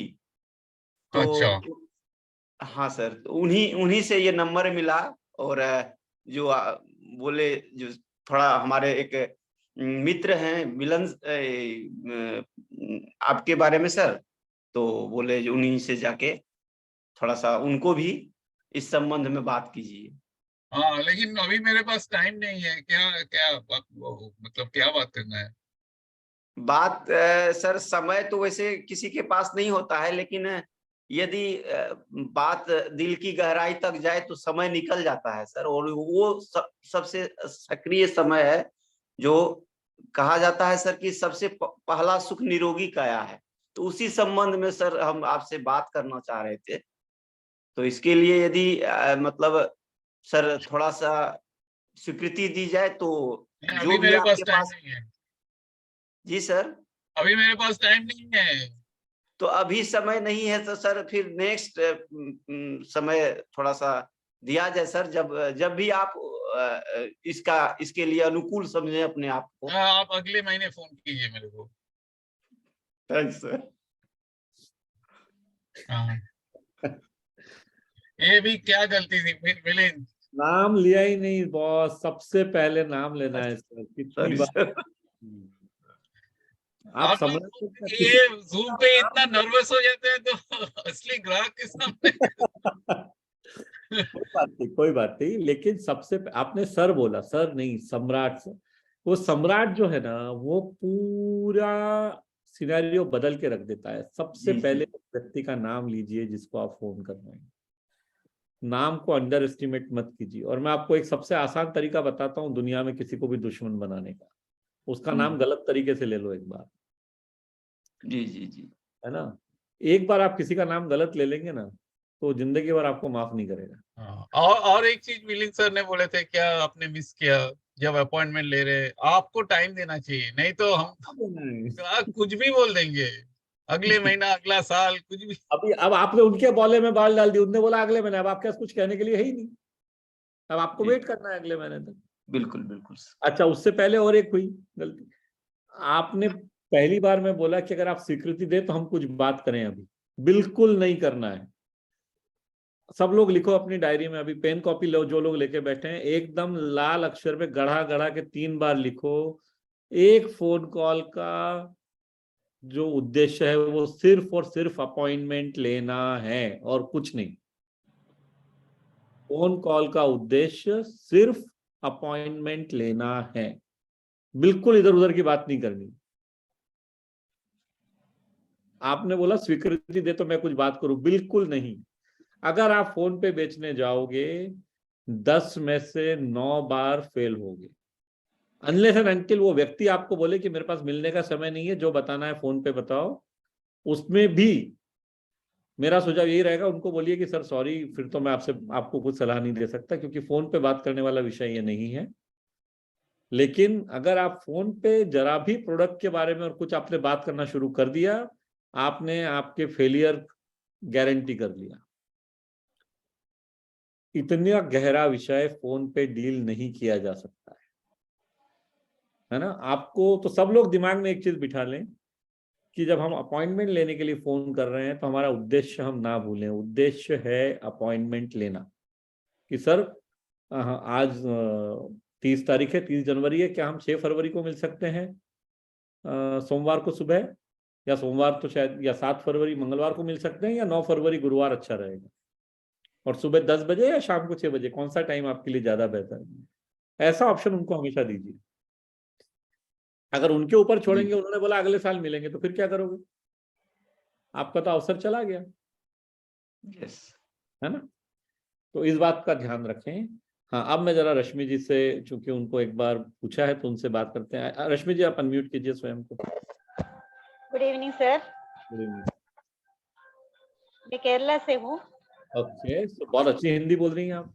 तो अच्छा। हाँ सर, तो उन्हीं से ये नंबर मिला, और जो बोले, जो थोड़ा हमारे एक मित्र हैं मिलन आपके बारे में सर, तो बोले जो उन्हीं से जाके थोड़ा सा उनको भी इस संबंध में बात कीजिए। हाँ, लेकिन अभी मेरे पास टाइम नहीं है। क्या क्या मतलब क्या बात करना है? बात सर, समय तो वैसे किसी के पास नहीं होता है, लेकिन यदि बात दिल की गहराई तक जाए तो समय निकल जाता है सर, और वो सबसे सक्रिय समय है, जो कहा जाता है सर कि सबसे पहला सुख निरोगी काया है। तो उसी संबंध में सर हम आपसे बात करना चाह रहे थे। तो इसके लिए यदि मतलब सर थोड़ा सा स्वीकृति दी जाए तो नहीं, जो अभी भी मेरे पास आपके टाइम पास। नहीं है, जी सर, अभी मेरे पास टाइम नहीं है। तो अभी समय नहीं है तो सर फिर नेक्स्ट समय थोड़ा सा दिया जाए सर, जब भी आप इसके लिए अनुकूल समझे अपने आप को। हाँ, आप अगले महीने फोन कीजिए मेरे को। Thanks sir. हाँ। ये भी क्या गलती थी मिलिंद? नाम लिया ही नहीं बॉस, सबसे पहले नाम लेना है सर। कितनी सॉरी बार सर। आप आप समझ लोग ये जूम पे इतना नर्वस हो जाते हैं तो असली ग्राहक के सामने। कोई बात नहीं, लेकिन आपने सर बोला, सर नहीं सम्राट सर। वो सम्राट जो है ना, वो पूरा सिनेरियो बदल के रख देता है। सबसे जी, पहले व्यक्ति का नाम लीजिए जिसको आप फोन कर रहे हैं, नाम को अंडर एस्टिमेट मत कीजिए। और मैं आपको एक सबसे आसान तरीका बताता हूँ दुनिया में किसी को भी दुश्मन बनाने का, उसका नाम गलत तरीके से ले लो एक बार। जी जी जी, है ना, एक बार आप किसी का नाम गलत ले लेंगे ना तो जिंदगी भर आपको माफ नहीं करेगा। हाँ, और एक चीज मिलिंद सर ने बोले थे, क्या आपने मिस किया, जब अपॉइंटमेंट ले रहे आपको टाइम देना चाहिए, नहीं तो हम कुछ भी बोल देंगे, अगले महीना, अगला साल, कुछ भी। अब आपने उनके बॉले में बाल डाल दी, उनने बोला अगले महीने, अब आपके पास कुछ कहने के लिए है ही नहीं, अब आपको वेट करना है अगले महीने तक। बिल्कुल बिल्कुल। अच्छा, उससे पहले और एक हुई गलती, आपने पहली बार में बोला कि अगर आप स्वीकृति दे तो हम कुछ बात करें, अभी बिल्कुल नहीं करना है। सब लोग लिखो अपनी डायरी में, अभी पेन कॉपी लो, जो लोग लेके बैठे हैं, एकदम लाल अक्षर पे गढ़ा गढ़ा के 3 बार लिखो, एक फोन कॉल का जो उद्देश्य है वो सिर्फ और सिर्फ अपॉइंटमेंट लेना है और कुछ नहीं। फोन कॉल का उद्देश्य सिर्फ अपॉइंटमेंट लेना है, बिल्कुल इधर उधर की बात नहीं करनी। आपने बोला स्वीकृति दे तो मैं कुछ बात करूं, बिल्कुल नहीं। अगर आप फोन पे बेचने जाओगे 10 में से 9 बार फेल होगे, अनलेस एंड अनटिल वो व्यक्ति आपको बोले कि मेरे पास मिलने का समय नहीं है, जो बताना है फोन पे बताओ। उसमें भी मेरा सुझाव यही रहेगा, उनको बोलिए कि सर सॉरी, फिर तो मैं आपको कुछ सलाह नहीं दे सकता क्योंकि फोन पे बात करने वाला विषय ये नहीं है। लेकिन अगर आप फोन पे जरा भी प्रोडक्ट के बारे में और कुछ आपने बात करना शुरू कर दिया, आपने आपके फेलियर गारंटी कर लिया। इतना गहरा विषय फोन पे डील नहीं किया जा सकता है ना। आपको तो सब लोग दिमाग में एक चीज बिठा लें कि जब हम अपॉइंटमेंट लेने के लिए फोन कर रहे हैं तो हमारा उद्देश्य हम ना भूलें। उद्देश्य है अपॉइंटमेंट लेना, कि सर आज 30 तारीख है, 30 जनवरी है, क्या हम 6 फरवरी को मिल सकते हैं सोमवार को सुबह, या सोमवार तो शायद, या 7 फरवरी मंगलवार को मिल सकते हैं, या 9 फरवरी गुरुवार अच्छा रहेगा, और सुबह 10 बजे या शाम को 6 बजे, कौन सा टाइम आपके लिए ज्यादा बेहतर है। ऐसा ऑप्शन उनको हमेशा दीजिए। अगर उनके ऊपर छोड़ेंगे, उन्होंने बोला अगले साल मिलेंगे, तो फिर क्या करोगे, आपका तो अवसर चला गया। यस, है ना, तो इस बात का ध्यान रखें। हाँ, अब मैं जरा रश्मि जी से, चूंकि उनको एक बार पूछा है तो उनसे बात करते हैं। रश्मि जी आप अनम्यूट कीजिए स्वयं को। Good evening sir. Good evening. मैं केरला से हूँ। ओके, तो बहुत अच्छी हिंदी बोल रही हैं आप।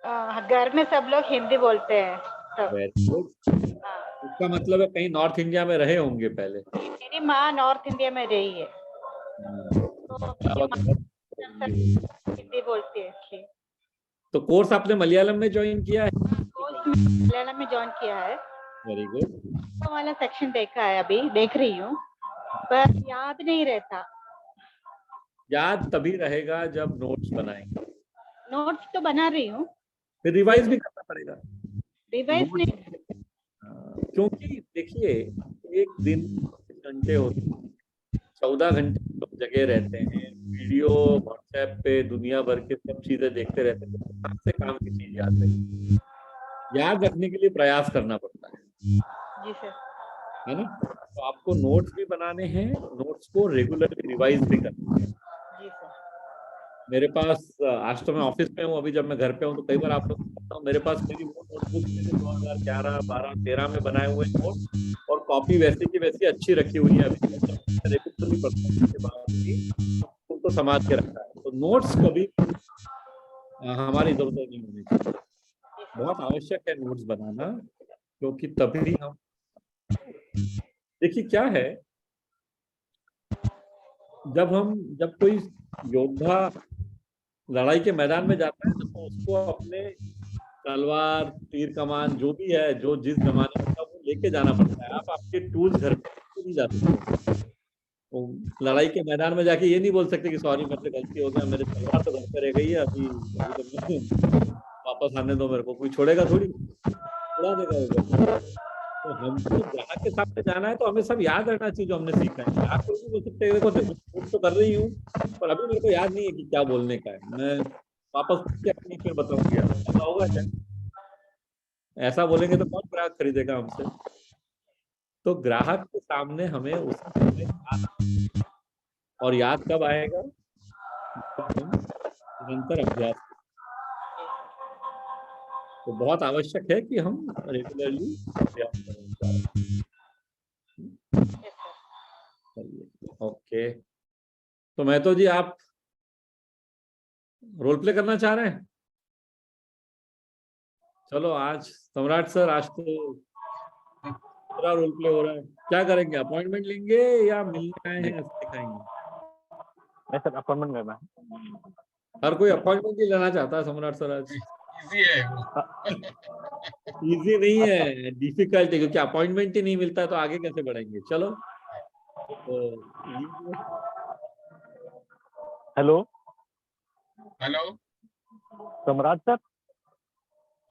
हाँ, घर में सब लोग हिंदी बोलते हैं तो। Very good. इसका मतलब है कहीं नॉर्थ इंडिया में रहे होंगे पहले। मेरी माँ नॉर्थ इंडिया में रही है, तो हिंदी बोलती है इसलिए। तो कोर्स आपने मलयालम में ज्वाइन किया है? कोर्स में मलयालम में ज्वाइन किया है। Very good. तो वाला सेक्शन देखा है, अभी देख रही हूँ, पर याद नहीं रहता। याद तभी रहेगा जब नोट्स बनाएंगे। नोट्स तो बना रही हूँ, फिर रिवाइज भी करना पड़ेगा। रिवाइज नहीं। क्योंकि देखिए, एक दिन 24 घंटे होते हैं, 14 घंटे लोग जगे रहते हैं, वीडियो व्हाट्सएप पे दुनिया भर के सब चीजें देखते रहते हैं, कहाँ से काम की चीज याद रहेगी। याद रखने के लिए प्रयास करना पड़ता है। जी सर। है ना, तो आपको नोट्स भी बनाने हैं, नोट्स को रेगुलरली रिवाइज भी करना है। जी सर। मेरे पास, आज तो मैं ऑफिस में हूँ, अभी जब मैं घर पे हूँ तो कई बार आप लोग बताता हूँ, मेरे पास मेरी वो नोटबुक 2011, 12, 13 में बनाए हुए नोट, और कॉपी वैसी की वैसी अच्छी रखी हुई है। अभी रेगुलरली पढ़ता हूँ के बाद भी उनको संभाल के रखा है। तो नोट्स कभी हमारी जरूरत नहीं होनी चाहिए। बहुत आवश्यक है नोट्स बनाना, क्योंकि तभी हम, देखिए क्या है, जब कोई योद्धा लड़ाई के मैदान में जाता है ना, तो उसको अपने तलवार, तीर कमान जो भी है, जो जिस जमाने में था, वो लेके जाना पड़ता है। आप आपके टूल्स घर पे नहीं जा सकते। तो लड़ाई के मैदान में जाके ये नहीं बोल सकते कि सॉरी मेरे से गलती हो गया, मेरे तलवार तो घर पे रह गई है, अभी अभी तो वापस आने दो मेरे को, कोई छोड़ेगा थोड़ी, उड़ा देगा उधर। तो हमको ग्राहक के सामने जाना है, तो हमें सब याद रखना चाहिए जो हमने सीखा है। ग्राहक को भी बोल सकते हैं देखो कोशिश तो कर रही हूँ, पर अभी मेरे को याद नहीं है कि क्या बोलने का है, मैं वापस क्या फिर बताऊंगी। ऐसा होगा क्या? ऐसा बोलेंगे तो कौन ग्राहक खरीदेगा हमसे? तो ग्राहक के सामने हमें उस समय याद, और याद कब आएगा? जब हम निरंतर अभ्यास। तो बहुत आवश्यक है कि हम रेगुलरली अभ्यास करें। ओके, तो महतो जी आप रोल प्ले करना चाह रहे हैं? चलो आज सम्राट सर, आज तो पूरा रोल प्ले हो रहा है। क्या करेंगे, अपॉइंटमेंट लेंगे या मिलने आए हैं सिखाएंगे? नहीं सर, अपॉइंटमेंट लेना है। हर कोई अपॉइंटमेंट ही लेना चाहता है सम्राट सर आज। इजी है वो। इजी नहीं है, डिफिकल्ट है, क्योंकि अपॉइंटमेंट ही नहीं मिलता है तो आगे कैसे बढ़ेंगे। चलो तो हेलो हेलो। सम्राट सर।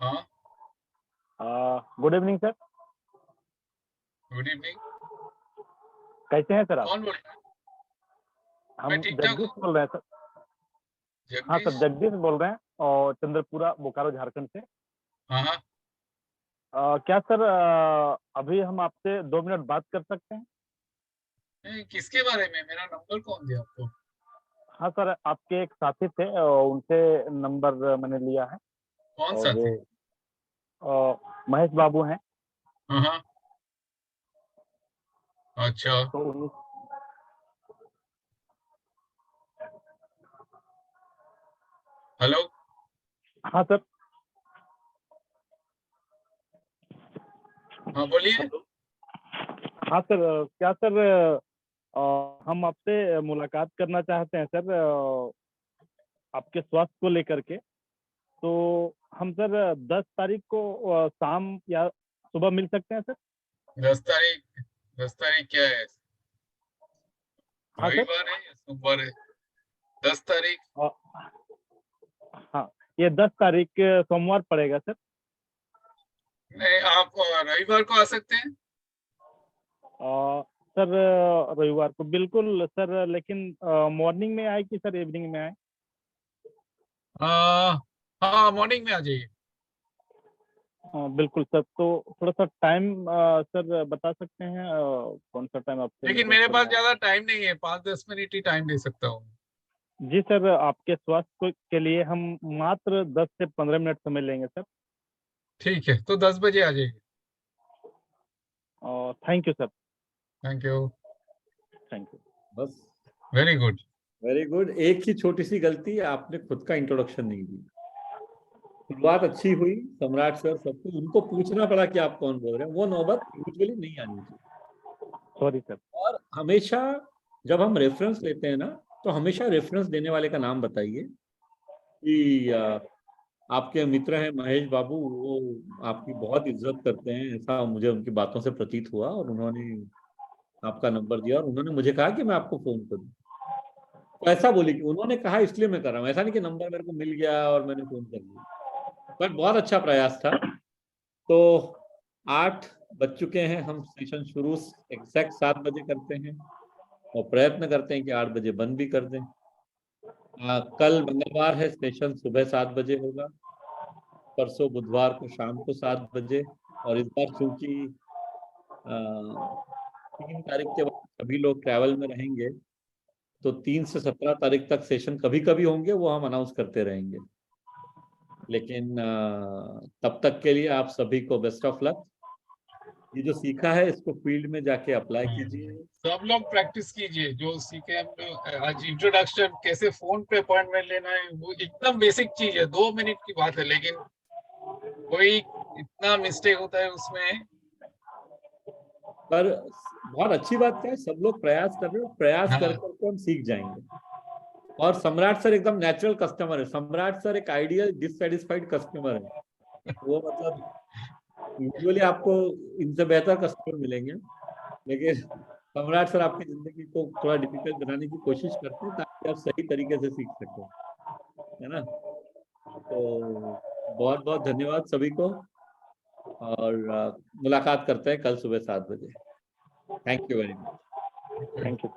हाँ, good evening sir. Good evening. कैसे हैं सर आप? कौन बोल रहा है? हम मैं ठीक ठाक जगदीश हूँ। बोल रहे हैं सर। हाँ सर, जगदीश। जगदीश बोल रहे हैं, और चंद्रपुरा बोकारो झारखंड से। हाँ हाँ, क्या सर, अभी हम आपसे 2 मिनट बात कर सकते हैं? किसके बारे में? मेरा नंबर कौन दिया आपको? हाँ सर, आपके एक साथी थे, उनसे नंबर मैंने लिया है। कौन और सा वो महेश बाबू हैं। हाँ हाँ, अच्छा। तो उन्हीं। हेलो। हाँ सर। हाँ बोलिए। हाँ सर, क्या सर, हम आपसे मुलाकात करना चाहते हैं सर, आपके स्वास्थ्य को लेकर के। तो हम सर 10 तारीख को शाम या सुबह मिल सकते हैं सर? 10 तारीख? 10 तारीख क्या है? हाँ सर। रविवार है या सोमवार है? 10 तारीख? हाँ, ये 10 तारीख सोमवार पड़ेगा सर। नहीं, आप रविवार को आ सकते हैं। सर रविवार को बिल्कुल सर, लेकिन मॉर्निंग में आए कि सर इवनिंग में आए? हाँ, मॉर्निंग में आ जाइए। बिल्कुल सर। तो थोड़ा सा टाइम सर बता सकते हैं, कौन सा टाइम आपसे लेकिन मतलब मेरे पास सर? ज्यादा टाइम नहीं है, 5-10 मिनट ही टाइम दे सकता हूँ। जी सर, आपके स्वास्थ्य के लिए हम मात्र 10 से 15 मिनट समय लेंगे सर। ठीक है, तो 10 बजे आ जाइए। Thank you sir. Thank you. Thank you. बस, वेरी गुड। Very good. एक ही छोटी सी गलती, आपने खुद का इंट्रोडक्शन नहीं दी। शुरुआत अच्छी हुई, सम्राट सर सबको उनको पूछना पड़ा कि आप कौन बोल रहे हैं, वो नौबत यूजुअली नहीं आनी चाहिए। Sorry sir. और हमेशा जब हम रेफरेंस लेते हैं ना, तो हमेशा रेफरेंस देने वाले का नाम बताइए कि आपके मित्र हैं महेश बाबू, वो आपकी बहुत इज्जत करते हैं, ऐसा मुझे उनकी बातों से प्रतीत हुआ, और उन्होंने आपका नंबर दिया और उन्होंने मुझे कहा कि मैं आपको फोन करूं। तो ऐसा बोली कि उन्होंने कहा इसलिए मैं कर रहा हूँ, ऐसा नहीं कि नंबर मेरे को मिल गया और मैंने फोन कर लिया। बट बहुत अच्छा प्रयास था। तो 8 बज चुके हैं, हम सेशन शुरू एग्जैक्ट 7 बजे करते हैं और प्रयत्न करते हैं कि 8 बजे बंद भी कर दें। कल मंगलवार है, सेशन सुबह 7 बजे होगा, परसों बुधवार को शाम को 7 बजे। और इस बार चूंकि 3 तारीख के बाद सभी लोग ट्रैवल में रहेंगे, तो 3 से 17 तारीख तक सेशन कभी कभी होंगे, वो हम अनाउंस करते रहेंगे। लेकिन तब तक के लिए आप सभी को बेस्ट ऑफ लक। ये जो सीखा है इसको फील्ड में जाके अप्लाई कीजिए। सब लोग प्रैक्टिस कीजिए जो सीखे हम लोग। आज इंट्रोडक्शन कैसे फोन पे अपॉइंटमेंट लेना है, वो एकदम बेसिक चीज है, 2 मिनट की बात है, लेकिन कोई इतना मिस्टेक होता है उसमें। पर बहुत अच्छी बात क्या है, सब लोग प्रयास कर रहे हो, प्रयास हाँ। कर करके हम सीख जाएंगे। और सम्राट सर एकदम नेचुरल कस्टमर है। सम्राट सर एक आइडियल डिससेटिस्फाइड कस्टमर है। वो मतलब यूजुअली आपको इनसे बेहतर कस्टमर मिलेंगे, लेकिन सम्राट सर आपकी जिंदगी को थोड़ा डिफिकल्ट बनाने की कोशिश करते हैं ताकि आप सही तरीके से सीख सकें, है ना। तो बहुत बहुत धन्यवाद सभी को, और मुलाकात करते हैं कल सुबह 7 बजे। Thank you very much. Thank you.